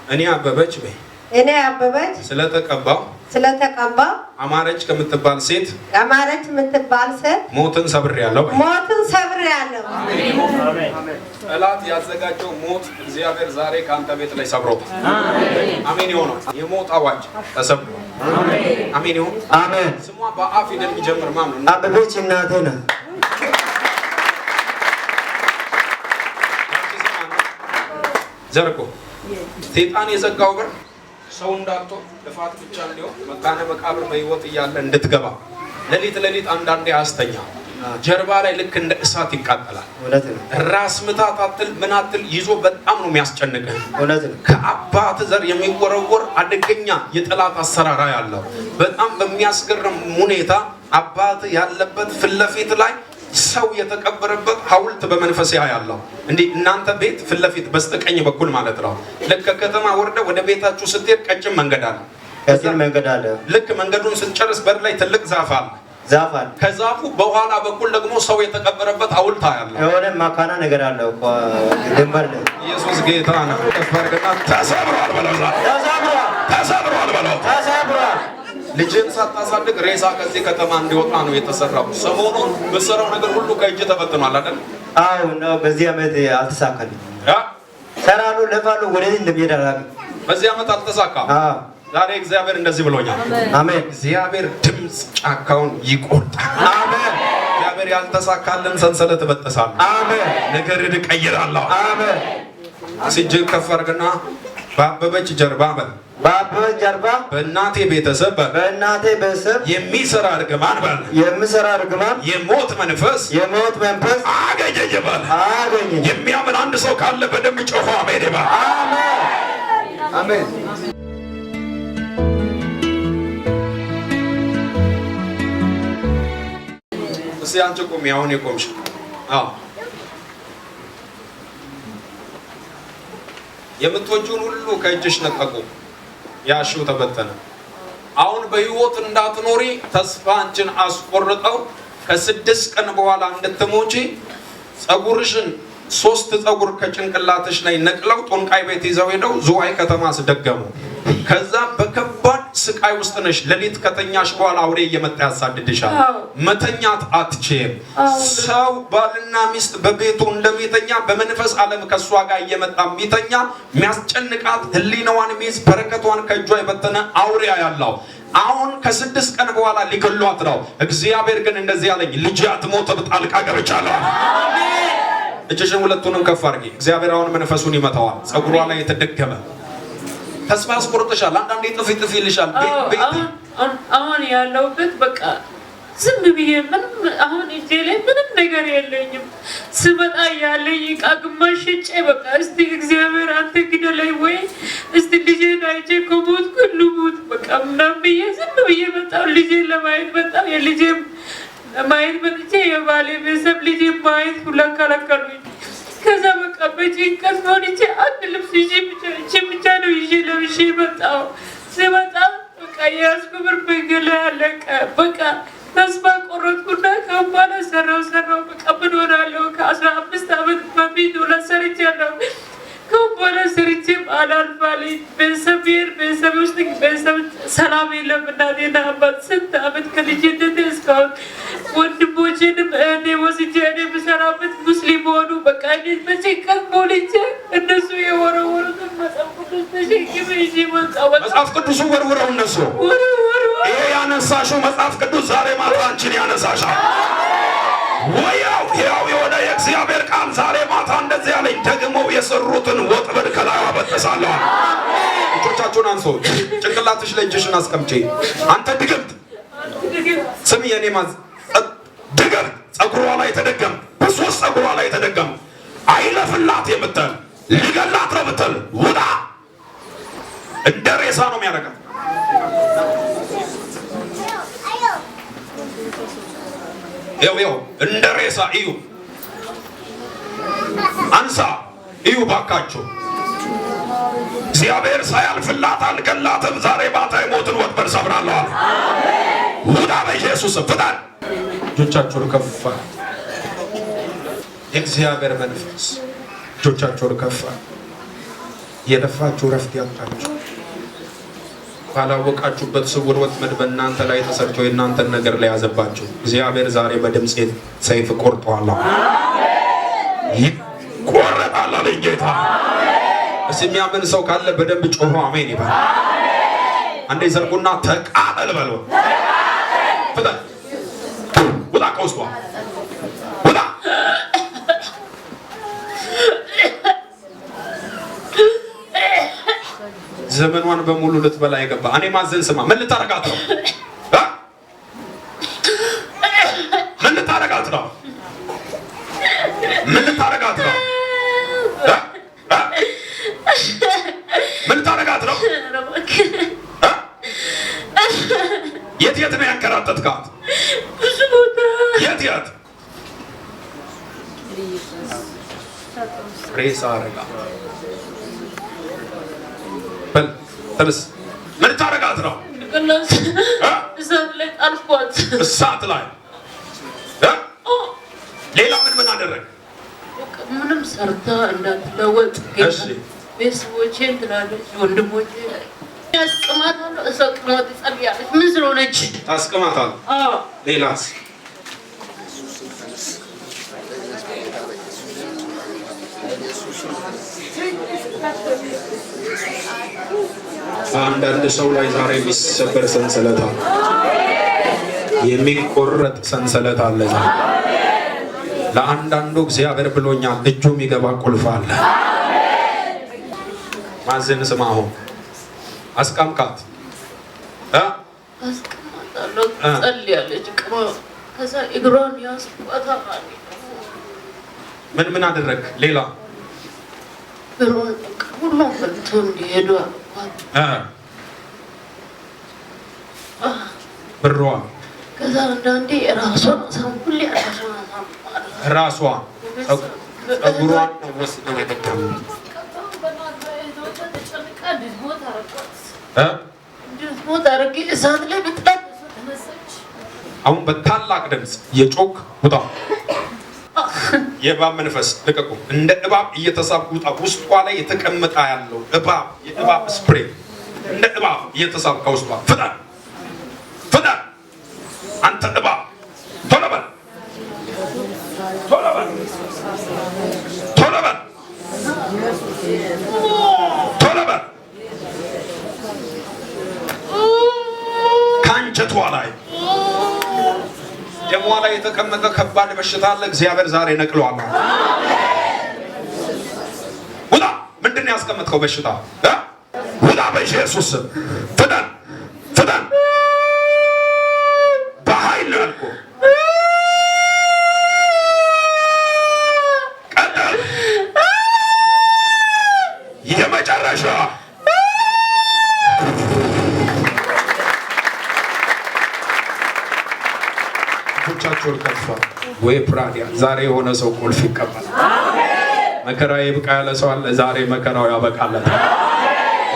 Speaker 1: እኔ አበበች በይ። እኔ አበበች ስለተቀባው አማረች ከምትባል ሴት ሞትን ሰብሬያለሁ። ሞትን ሰብሬያለሁ። አሜን። ጠላት ያዘጋጀው ሞት እግዚአብሔር ዛሬ ካንተ ቤት ላይ ሰብሮታል። አሜን ይሁን። የሞት አዋጅ ተሰብሯል። አሜን ይሁን። አሜን። ስሟ በአፍ ፊደል የሚጀምር ማን ነው? አበበች እናቴ ነው። ዘርጎ ሰይጣን የዘጋው በር ሰው እንዳልቶ ልፋት ብቻ እንዲሆን መካነ መቃብር በሕይወት እያለ እንድትገባ ሌሊት አንዳንዴ አስተኛ ጀርባ ላይ ልክ እንደ እሳት ይቃጠላል። እውነት ነው። ራስ ምታት አትል ምን አትል ይዞ በጣም ነው የሚያስጨንቅህ። እውነት ነው። ከአባት ዘር የሚወረወር አደገኛ የጠላት አሰራራ ያለው በጣም በሚያስገርም ሁኔታ አባት ያለበት ፊት ለፊት ላይ ሰው የተቀበረበት ሐውልት በመንፈስ ያያለው። እንዴ እናንተ ቤት ፊት ለፊት በስተቀኝ በኩል ማለት ነው። ልክ ከተማ ወርደ ወደ ቤታችሁ ስትሄድ ቀጭን መንገድ አለ። ቀጭን መንገድ አለ። ልክ መንገዱን ስትጨርስ በር ላይ ትልቅ ዛፍ አለ። ከዛፉ በኋላ በኩል ደግሞ ሰው የተቀበረበት ሐውልት ያለው የሆነ ማካና ነገር አለ እኮ ድንበር ላይ። ኢየሱስ ጌታ ነው። ተፈርገና ተሰብሯል በለው። ተሰብሯል በለው። ተሰብሯል። ልጅን ሳታሳድግ ሬሳ ከዚህ ከተማ እንዲወጣ ነው የተሰራው። ሰሞኑን በሰራው ነገር ሁሉ ከእጅ ተበትኗል አይደል? አዎ ነው። በዚህ ዓመት አልተሳካልኝ። ሰራሉ ለፋሉ ወደዚህ እንደሚሄድ አላውቅም። በዚህ ዓመት አልተሳካም። ዛሬ እግዚአብሔር እንደዚህ ብሎኛል። አሜን። እግዚአብሔር ድምጽ ጫካውን ይቆርጣል። አሜን። እግዚአብሔር ያልተሳካልን ሰንሰለት በጠሳል። አሜን። ነገርን እቀይራለሁ። አሜን። ሲጅል ከፈርግና በአበበች ጀርባ በል በአበበች ጀርባ በእናቴ ቤተሰብ የሚሰራ እርግማን በል የሞት መንፈስ አገኘኝ በል። የሚያምን አንድ ሰው ካለ በደንብ ጮሆ አሜን በል። አሜን። እስቲ አንቺ ቁሚ። አሁን የቆምሽ የምትወጂውን ሁሉ ከእጅሽ ነጠቁ። ያሽው ተበተነ። አሁን በሕይወት እንዳትኖሪ ተስፋ አንቺን አስቆርጠው ከ6 ቀን በኋላ እንድትሞቺ ጸጉርሽን 3 ጸጉር ከጭንቅላትሽ ላይ ነቅለው ጦንቃይ ቤት ይዘው ሄደው ዝዋይ ከተማ አስደገሙ። ከዛ በከባድ ስቃይ ውስጥ ነሽ። ሌሊት ከተኛሽ በኋላ አውሬ እየመጣ ያሳድድሻል። መተኛት አትችይም። ሰው ባልና ሚስት በቤቱ እንደሚተኛ በመንፈስ ዓለም ከሷ ጋር እየመጣ የሚተኛ የሚያስጨንቃት ህሊናዋን ሚዝ በረከቷን ከእጇ የበተነ አውሬ ያለው አሁን ከ6 ቀን በኋላ ሊገሏት ነው። እግዚአብሔር ግን እንደዚህ ያለኝ ልጅ አትሞት ጣልቃ ገብቻለሁ። አሜን። እጅሽን ሁለቱንም ከፍ አድርጊ። እግዚአብሔር አሁን መንፈሱን ይመታዋል። ጸጉሯ ላይ የተደገመ ተስፋ አስቆርጥሻል። አንዳንዴ ጥፊ ይልሻል። ቤት
Speaker 2: አሁን ያለሁበት በቃ ዝም ብዬ ምንም አሁን እጄ ላይ ምንም ነገር የለኝም። ስመጣ ያለኝ ዕቃ ግማሽ ሽጬ በቃ እስቲ እግዚአብሔር አንተ ግደለኝ ወይ እስቲ ልጄን አይቼ ከሞትኩ ልሙት በቃ ምናምን ብዬ ዝም ብዬ መጣሁ። ልጄን ለማየት መጣሁ። የልጄም ለማየት መጥቼ የባሌ ቤተሰብ ልጄን ማየት ሁላ ከለከሉኝ። ከዛ በቃ በጭንቀት ሆንቼ አንድ ልብስ ይዤ ብቻ ነው ይዤ ለብሼ መጣሁ። ስመጣ በቃ የያዝኩ ብር በገላ ያለቀ በቃ ተስፋ ቆረጥኩና ከበኋላ ሰራው በቃ ምን ሆናለሁ? ከ15 ዓመት በፊት ሁለት ሰርቻለሁ። ከበኋላ ሰርቼም አላልፋለኝ። ቤተሰብ ውስጥ ቤተሰብ ሰላም የለም። እናቴና አባት ስንት ዓመት ከልጅነቴ እስካሁን ወንድሞቼንም እኔ ወስጄ እኔ የምሰራበት ሙስሊም ሆኑ በቃ እኔ በጭንቀት ሞልቼ እነሱ የወረወሩትን መጽሐፍ ቅዱስ ተሸክሜ ይዤ መጣሁ።
Speaker 1: መጽሐፍ ቅዱሱ ወርውረው እነሱ ይሄ ያነሳሽው መጽሐፍ ቅዱስ ዛሬ ማታ አንቺን ያነሳሻል። ወያው ያው የሆነ የእግዚአብሔር ቃል ዛሬ ማታ እንደዚህ ያለኝ ደግሞ የሰሩትን ወጥመድ ከላይ አበጠሳለሁ። እጆቻችሁን አንሶ ጭንቅላትሽ ላይ እጅሽን አስቀምጪ። አንተ ድግምት ስም የኔ ማዝ ድግምት ጸጉሯ ላይ ተደገም፣ በሶስት ጸጉሯ ላይ ተደገም። አይለፍላት የምትል ሊገላት ነው የምትል ውጣ። እንደ ሬሳ ነው የሚያደርገው። ያው እንደ ሬሳ እዩ። አንሳ እዩ ባካችሁ። እግዚአብሔር ሳያልፍላት አልገላትም። ዛሬ ማታ የሞትን ወጥመድ ሰብራለሁ። ውጣ በኢየሱስ ፍጠን። እጆቻችሁን ከፍ የእግዚአብሔር መንፈስ እጆቻችሁን ከፍ የለፋችሁ ረፍት ያጣችሁ ባላወቃችሁበት ስውር ወጥመድ በእናንተ ላይ ተሰርቶ የእናንተን ነገር ላይ ያዘባችሁ እግዚአብሔር ዛሬ በድምጼ ሰይፍ ቆርጧል። ይቆረጣል አለኝ ጌታ። እስኪ የሚያምን ሰው ካለ በደንብ ጮሆ አሜን ይበል። አንዴ ዘርጉና ተቃጠል በለው። ፍጠን ውጣ ከውስጧ ውጣ። ዘመኗን በሙሉ ልትበላ የገባ እኔ ማዘን ስማ። ምን ልታረጋት ነው? ምን ልታረጋት ነው? ምን ልታረጋት ነው? ምን ልታረጋት ነው? የት ነው ያንከራተትካት? የት ሬሳ አረጋ በል ተነስ። ምን ታረጋት ነው?
Speaker 2: እሳት ላይ ጣልኳት።
Speaker 1: እሳት ላይ ሌላ ምን አደረግ?
Speaker 2: ምንም ሰርታ እንዳትለወጥ ቤተሰቦቼን ትላለች፣ ወንድሞቼ ያስቀማታለሁ። እሷ ቅማት ጸልያለች። ምን ስለሆነች
Speaker 1: ታስቀማታለህ? ሌላስ? አንዳንድ ሰው ላይ ዛሬ የሚሰበር ሰንሰለት አለ፣ የሚቆረጥ ሰንሰለት አለ። ለአንዳንዱ እግዚአብሔር ብሎኛል እጁ የሚገባ ቁልፍ አለ። ማዘን ስማ። አሁን አስቀምካት
Speaker 2: አስቀማታለሁ። ጸልያለች። ከዛ እግሯን ያስቆጣታል።
Speaker 1: ምን አደረግ? ሌላ
Speaker 2: ሁሉም በልቶ እንዲሄዱ
Speaker 1: ብሯ
Speaker 2: ከዛ አንዳንዴ ራሷን ሁሌ
Speaker 1: ራሷ ጸጉሯን ወስደው የተቀሙ
Speaker 2: እሳት ላይ በጣም
Speaker 1: አሁን በታላቅ ድምፅ የጮክ ውጣ። የእባብ መንፈስ ልቀቁ። እንደ እባብ እየተሳብ ውጣ። ውስጧ ላይ የተቀመጠ ያለው እባብ፣ የእባብ ስፕሬ እንደ እባብ እየተሳብ ከውስጧ ፍጠን፣ ፍጠን አንተ እባብ ቶሎ በል፣ ቶሎ በል፣ ቶሎ በል፣ ቶሎ በል። ከአንጀቷ ላይ ደሟ ላይ የተቀመጠ ከባድ በሽታ አለ። እግዚአብሔር ዛሬ ነቅሏል። ውጣ! ምንድን ነው ያስቀመጥከው በሽታ? ውጣ በኢየሱስ ስም! ፍጠን! ፍጠን! ብቻችሁን ከፋ ወይ ፕራዲያ ዛሬ የሆነ ሰው ቁልፍ ይቀበላል። መከራዬ ይብቃ ያለ ሰው አለ። ዛሬ መከራው ያበቃለታል።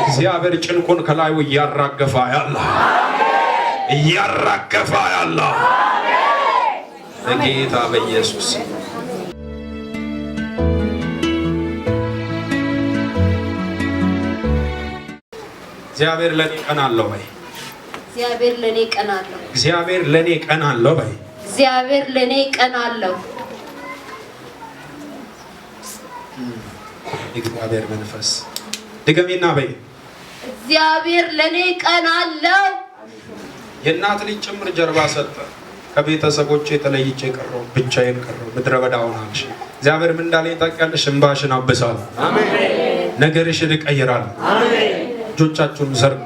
Speaker 1: እግዚአብሔር ጭንቁን ከላዩ እያራገፈ ያለ በጌታ በኢየሱስ እግዚአብሔር ለኔ ቀን አለው በይ።
Speaker 3: እግዚአብሔር ለኔ ቀን አለው።
Speaker 1: እግዚአብሔር ለኔ ቀን አለው በይ።
Speaker 3: እግዚአብሔር ለኔ ቀን አለው።
Speaker 1: እግዚአብሔር መንፈስ ድገሚና በይ።
Speaker 3: እግዚአብሔር ለኔ ቀን አለው።
Speaker 1: የእናት ልጅ ጭምር ጀርባ ሰጠ። ከቤተሰቦቼ ተለይቼ ቀረሁ፣ ብቻዬን ቀረሁ፣ ምድረ በዳ ሆናለሽ። እግዚአብሔር ምን እንዳለኝ ታውቂያለሽ? እንባሽን አብሳለሁ፣ ነገርሽን እቀይራለሁ። እጆቻችሁን ዘርጉ።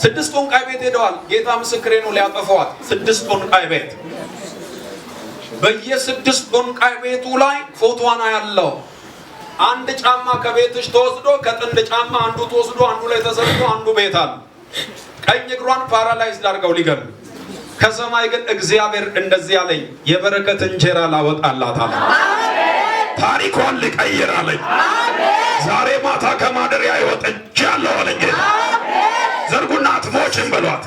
Speaker 1: 6 ጦንቃይ ቤት ሄደዋል። ጌታ ምስክሬ ነው፣ ሊያጠፋዋት 6 ጦንቃይ ቤት። በየ6 ጦንቃይ ቤቱ ላይ ፎቶዋና ያለው አንድ ጫማ ከቤትሽ ተወስዶ ከጥንድ ጫማ አንዱ ተወስዶ አንዱ ላይ ተሰርቶ አንዱ ቤት አለ። ቀኝ እግሯን ፓራላይዝ አድርገው ሊገሉ። ከሰማይ ግን እግዚአብሔር እንደዚህ ያለኝ የበረከት እንጀራ ላወጣላት አለ። ታሪኳን ልቀይር አለኝ። ዛሬ ማታ ከማደሪያ ይወጥቻለሁ አለኝ። ዘርጉና አትሞችም በሏት፣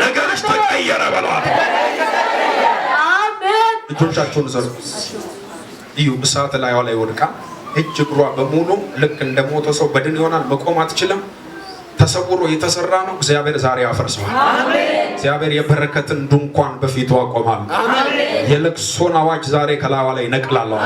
Speaker 1: ነገርሽ ተቀየረ በሏት።
Speaker 3: አሜን።
Speaker 1: እጆቻችሁን ዘርጉ። እዩ፣ እሳት ላይዋ ላይ ወድቃ እጅ እግሯ በሙሉ ልክ እንደሞተ ሰው በድን ይሆናል። መቆም አትችልም። ተሰውሮ የተሰራ ነው። እግዚአብሔር ዛሬ ያፈርሰዋል። እግዚአብሔር የበረከትን ድንኳን በፊቱ አቆማል። የለቅሶን አዋጅ ዛሬ ከላይዋ ላይ ነቅላለሁ።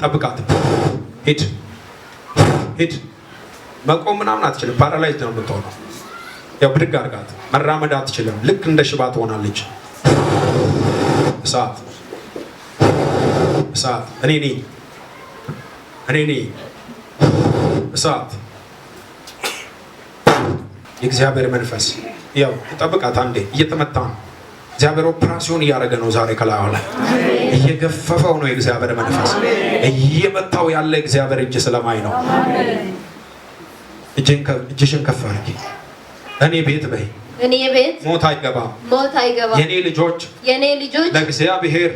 Speaker 1: ጠብቃት። ሂድ ሂድ። መቆም ምናምን አትችልም። ፓራላይዝ ነው የምትሆነው። ያው ብድግ አድርጋት። መራመድ አትችልም። ልክ እንደ ሽባ ትሆናለች። እሳት እሳት። እኔ ነኝ እሳት። የእግዚአብሔር መንፈስ ያው ጠብቃት። አንዴ እየተመታ ነው። እግዚአብሔር ኦፕራሲዮን እያደረገ ነው ዛሬ ከላዩ ላይ እየገፈፈው ነው። የእግዚአብሔር መንፈስ እየመታው ያለ እግዚአብሔር እጅ ስለማይ ነው። እጅሽን ከፍ አድርጊ። እኔ ቤት በይ።
Speaker 3: እኔ ቤት
Speaker 1: ሞት አይገባም። የኔ ልጆች ለእግዚአብሔር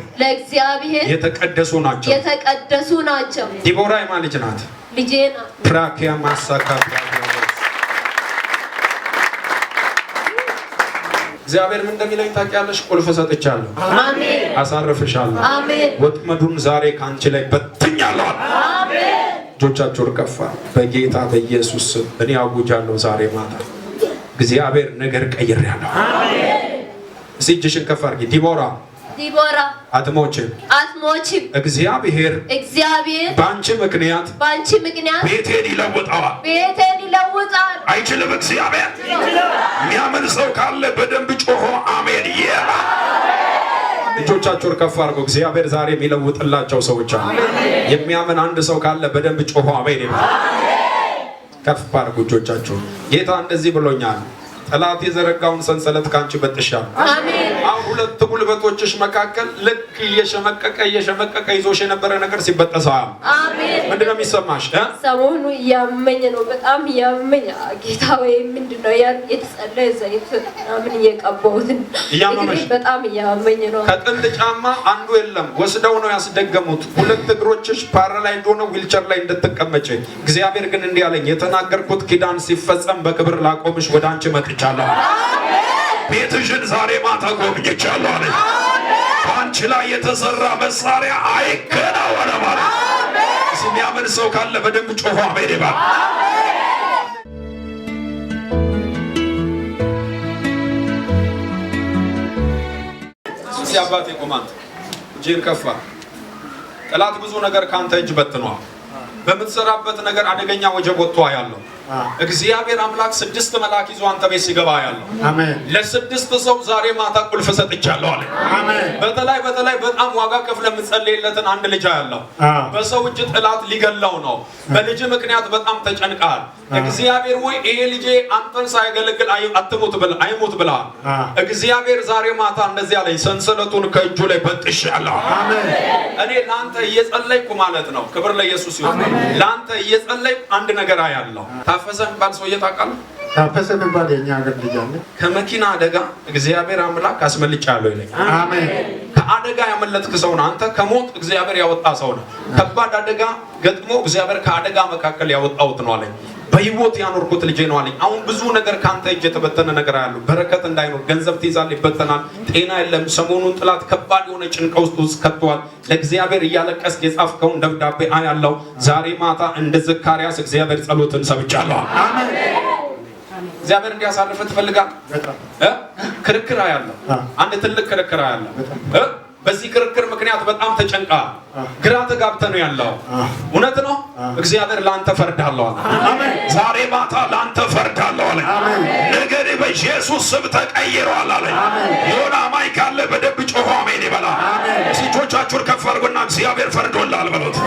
Speaker 1: የተቀደሱ ናቸው። ዲቦራ የማን ልጅ ናት?
Speaker 3: ልጄ ናት።
Speaker 1: ፕራኪያ ማሳካ እግዚአብሔር ምን እንደሚለኝ ታውቂያለሽ? ቁልፍ ሰጥቻለሁ።
Speaker 3: አሜን።
Speaker 1: አሳርፍሻለሁ።
Speaker 3: አሜን።
Speaker 1: ወጥመዱን ዛሬ ካንቺ ላይ በትኛለሁ።
Speaker 3: አሜን።
Speaker 1: እጆቻችሁን ከፍ በጌታ በኢየሱስ ስም እኔ አውጃለሁ ዛሬ ማታ እግዚአብሔር ነገር ቀይሬያለሁ። አሜን። እጅሽን ከፍ አድርጊ። ዲቦራ አትሞችም። እግዚአብሔር በአንቺ ምክንያት ቤቴን ይለውጠዋል። አይችልም? እግዚአብሔር የሚያምን ሰው ካለ በደንብ ጮሆ አሜን ይበል። እጆቻችሁን ከፍ አድርጉ። እግዚአብሔር ዛሬ የሚለውጥላቸው ሰዎች አሉ። የሚያምን አንድ ሰው ካለ በደንብ ጮሆ አሜን ይበል። ከፍ አድርጉ እጆቻችሁን። ጌታ እንደዚህ ብሎኛል፣ ጠላት የዘረጋውን ሰንሰለት ካንቺ በጥሻለሁ። አሜን። አሁን 2 ጉልበቶችሽ መካከል ልክ እየሸመቀቀ ይዞሽ የነበረ ነገር ሲበጠሳል። አሜን። ምንድነው የሚሰማሽ?
Speaker 3: ሰሞኑ እያመኝ ነው፣ በጣም እያመኝ። ጌታ ወይ ምንድነው የተጸለየ ዘይት ምናምን እየቀባሁት እያመመሽ በጣም እያመኝ ነው።
Speaker 1: ከጥንድ ጫማ አንዱ የለም ወስደው ነው ያስደገሙት። 2 እግሮችሽ ፓራላይዝድ ሆነው ዊልቸር ላይ እንድትቀመጪ። እግዚአብሔር ግን እንዲህ አለኝ፣ የተናገርኩት ኪዳን ሲፈጸም በክብር ላቆምሽ ወደ አንቺ መጥቻለሁ። ቤትሽን ዛሬ ማታ ጎብኝቻለሁ አለ። በአንቺ ላይ የተሰራ መሳሪያ አይከናወንም ማለት። የሚያምን ሰው ካለ በደንብ ጮሆ አሜን ይበል። አባቴ ቆማት እጅን ከፋ። ጠላት ብዙ ነገር ካንተ እጅ በትኗል። በምትሰራበት ነገር አደገኛ ወጀብ ወጥቶ ያለው እግዚአብሔር አምላክ 6 መልአክ ይዞ አንተ ቤት ሲገባ ያለው አሜን። ለ6 ሰው ዛሬ ማታ ቁልፍ ሰጥቻለሁ አለ። አሜን። በተለይ በጣም ዋጋ ከፍለ የምትጸልይለትን አንድ ልጅ ያለው በሰው እጅ ጠላት ሊገላው ነው። በልጅ ምክንያት በጣም ተጨንቃል። እግዚአብሔር ወይ ይሄ ልጅ አንተን ሳይገለግል አይሞት ብለሃል። እግዚአብሔር ዛሬ ማታ እንደዚህ አለኝ፣ ሰንሰለቱን ከእጁ ላይ በጥሻለሁ። አሜን። እኔ ላንተ እየጸለይኩ ማለት ነው። ክብር ለኢየሱስ ይሁን። ላንተ እየጸለይኩ አንድ ነገር አያለሁ። ታፈሰ ባል ሰው እየታውቃለህ?
Speaker 4: ታፈሰ ባል የኛ ሀገር ልጅ አለ።
Speaker 1: ከመኪና አደጋ እግዚአብሔር አምላክ አስመልጫለሁ ይለኛል።
Speaker 4: አሜን።
Speaker 1: ከአደጋ ያመለጥክ ሰው ነህ አንተ። ከሞት እግዚአብሔር ያወጣ ሰው ነህ። ከባድ አደጋ ገጥሞ እግዚአብሔር ከአደጋ መካከል ያወጣውት ነው አለኝ። በህይወት ያኖርኩት ልጄ ነው አለኝ። አሁን ብዙ ነገር ካንተ እጅ የተበተነ ነገር አያለሁ። በረከት እንዳይኖር ገንዘብ ትይዛለህ፣ ይበተናል። ጤና የለም። ሰሞኑን ጥላት ከባድ የሆነ ጭንቀት ውስጥ ከቷል። ለእግዚአብሔር እያለቀስክ የጻፍከውን ደብዳቤ አያለሁ። ዛሬ ማታ እንደ ዘካርያስ እግዚአብሔር ጸሎትን ሰምቻለሁ። አሜን። እግዚአብሔር እንዲያሳልፍ ትፈልጋለህ? ክርክር አያለሁ። አንድ ትልቅ ክርክር አያለሁ። በዚህ ክርክር ምክንያት በጣም ተጨንቀሃል። ግራ ተጋብተህ ነው ያለው። እውነት ነው። እግዚአብሔር ላንተ ፈርዳለሁ አለ። አሜን። ዛሬ ማታ ላንተ ፈርዳለሁ አለ። አሜን። ነገር በኢየሱስ ስም ተቀይሯል አለ። አሜን። የሆነ አማኝ ካለ በደብ ጮሆ አሜን ይበላ። አሜን። እጆቻችሁን ከፍ አድርጉና እግዚአብሔር ፈርዶልሃል በሉት።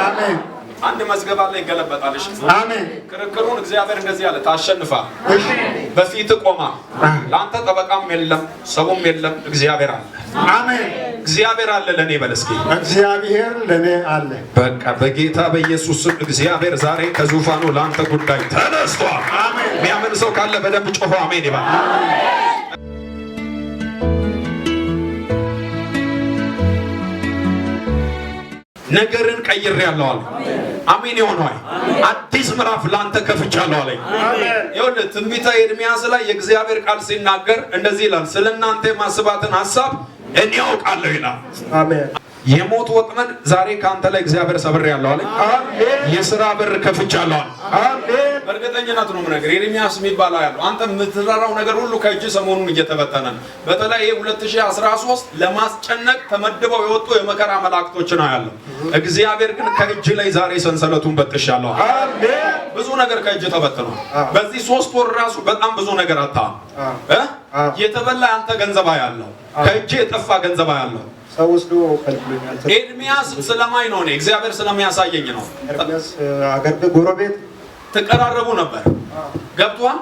Speaker 1: አሜን። አንድ መዝገብ አለ ይገለበጣል። እሺ
Speaker 4: አሜን።
Speaker 1: ክርክሩን እግዚአብሔር እንደዚህ አለ፣ ታሸንፋለህ። እሺ በፊት ቆማ። ላንተ ጠበቃም የለም ሰውም የለም፣ እግዚአብሔር አለ።
Speaker 4: አሜን።
Speaker 1: እግዚአብሔር አለ ለኔ በለስኪ
Speaker 4: እግዚአብሔር ለኔ አለ።
Speaker 1: በቃ በጌታ በኢየሱስ ስም እግዚአብሔር ዛሬ ከዙፋኑ ላንተ ጉዳይ ተነስቷል። አሜን። የሚያምን ሰው ካለ በደንብ ጮሆ አሜን ይባል። ነገርን ቀይሬያለሁ አለ። አሜን ይሆናል። አዲስ ምዕራፍ ላንተ ከፍቻለሁ አለኝ። ይኸውልህ ትንቢተ ኤርምያስ ላይ የእግዚአብሔር ቃል ሲናገር እንደዚህ ይላል፣ ስለናንተ የማስባትን ሐሳብ እኔ ያውቃለሁ ይላል። አሜን። የሞት ወጥመድ ዛሬ ካንተ ላይ እግዚአብሔር ሰብሬያለሁ አለኝ። አሜን። የሥራ በር ከፍቻለሁ አለ። አሜን። በእርግጠኝነት ነው የምነግርህ። ኤርምያስ የሚባል ያለው አንተ የምትራራው ነገር ሁሉ ከእጅ ሰሞኑን እየተበተነ ነው። በተለይ 2013 ለማስጨነቅ ተመድበው የወጡ የመከራ መላእክቶችን አያለሁ። እግዚአብሔር ግን ከእጅ ላይ ዛሬ ሰንሰለቱን በጥሻለሁ። አሜን። ብዙ ነገር ከእጅ ተበትኗል። በዚህ 3 ወር ራሱ በጣም ብዙ ነገር የተበላ አንተ ገንዘብ አያለሁ። ከእጅ የጠፋ ገንዘብ አያለሁ።
Speaker 4: ሰውስዶ ከልክሎኛል።
Speaker 1: ኤርምያስ ስለማይ ነው፣ እግዚአብሔር ስለሚያሳየኝ ነው።
Speaker 4: ኤርምያስ አገር ጎረቤት
Speaker 1: ተቀራረቡ ነበር። ገብቷል።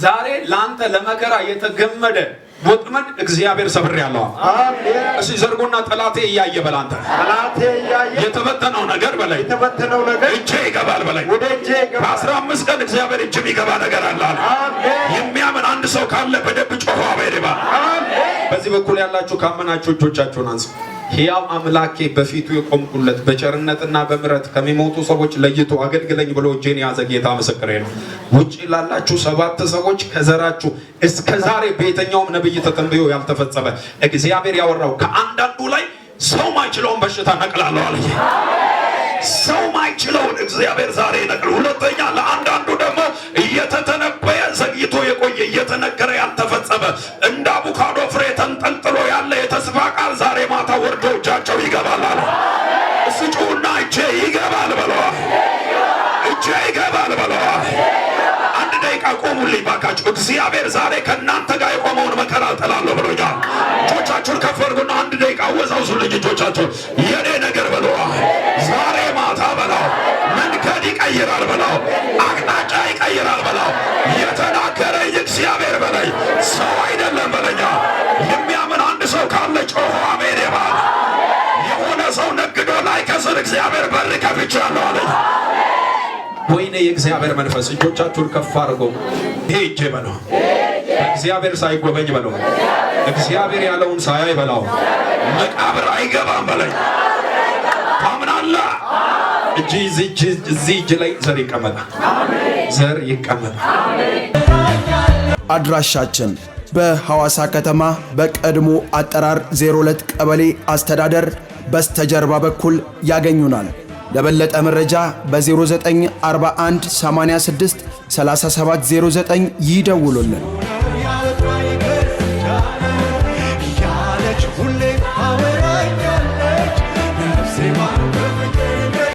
Speaker 1: ዛሬ ላንተ ለመከራ የተገመደ ወጥመድ እግዚአብሔር ሰብሬያለሁ። አሜን። እሺ ዘርጎና ጠላቴ እያየ በላንተ ጠላቴ እያየ የተበተነው ነገር በላይ የተበተነው ነገር እጄ ይገባል በላይ ወደ እጄ ይገባል። በ15 ቀን እግዚአብሔር እጅ የሚገባ ነገር አለ። አሜን። የሚያምን አንድ ሰው ካለ በደብ ጮሆ አሜን ይበል። አሜን። በዚህ በኩል ያላችሁ ካመናችሁ እጆቻችሁን አንሱ። ሕያው አምላኬ በፊቱ የቆምኩለት በቸርነትና በምሕረት ከሚሞቱ ሰዎች ለይቶ አገልግለኝ ብሎ እጄን ያዘ ጌታ ምስክሬ ነው። ውጪ ላላችሁ 7 ሰዎች ከዘራችሁ እስከ ዛሬ በየትኛውም ነብይ ተተንብዮ ያልተፈጸመ እግዚአብሔር ያወራው ከአንዳንዱ ላይ ሰው ማይችለውን በሽታ ነቅላለሁ አለ። ሰው ማይችለውን እግዚአብሔር ዛሬ ነቅሎ። ሁለተኛ ለአንዳንዱ ደግሞ እየተተነበየ ዘግይቶ የቆየ እየተነገረ ያልተፈጸመ እንደ አቮካዶ ፍሬ ተንጠልጥሎ ያለ የተስፋ ቃል ዛሬ ማታ ወርዶ እጃቸው ይገባል አለ። እስጩና እጄ ይገባል በለዋል። እጄ ይገባል በለዋል። አንድ ደቂቃ ቆሙልኝ ባካችሁ። እግዚአብሔር ዛሬ ከእናንተ ጋር የቆመውን መከራ እጥላለሁ ብሎኛል። እጆቻችሁን ከፍ አድርጉና አንድ ደቂቃ አወዛውዙልኝ እጆቻችሁን። የኔ ነገር በለዋል። ዛሬ ማታ በላው መንገድ ይቀይራል በላው፣ አቅጣጫ ይቀይራል በላው። የተናገረኝ እግዚአብሔር በላይ ሰው አይደለም በለኛ። የሚያምን አንድ ሰው ካለ ጮሆ አሜን ይባል። የሆነ ሰው ነግዶ ላይ ከስር እግዚአብሔር በር ከፍቻለሁ አለኝ። ወይኔ የእግዚአብሔር መንፈስ እጆቻችሁን ከፍ አድርጎ ይሄ እጄ በለው እግዚአብሔር ሳይጎበኝ በለው እግዚአብሔር ያለውን ሳያይ በለው መቃብር አይገባም በለኝ። ታምናለህ? እዚህ እጅ ላይ ዘር ይቀመጣል። ዘር ይቀመጣል።
Speaker 5: አድራሻችን በሐዋሳ ከተማ በቀድሞ አጠራር 02 ቀበሌ አስተዳደር በስተጀርባ በኩል ያገኙናል። ለበለጠ መረጃ በ0941 86 3709 ይደውሉልን።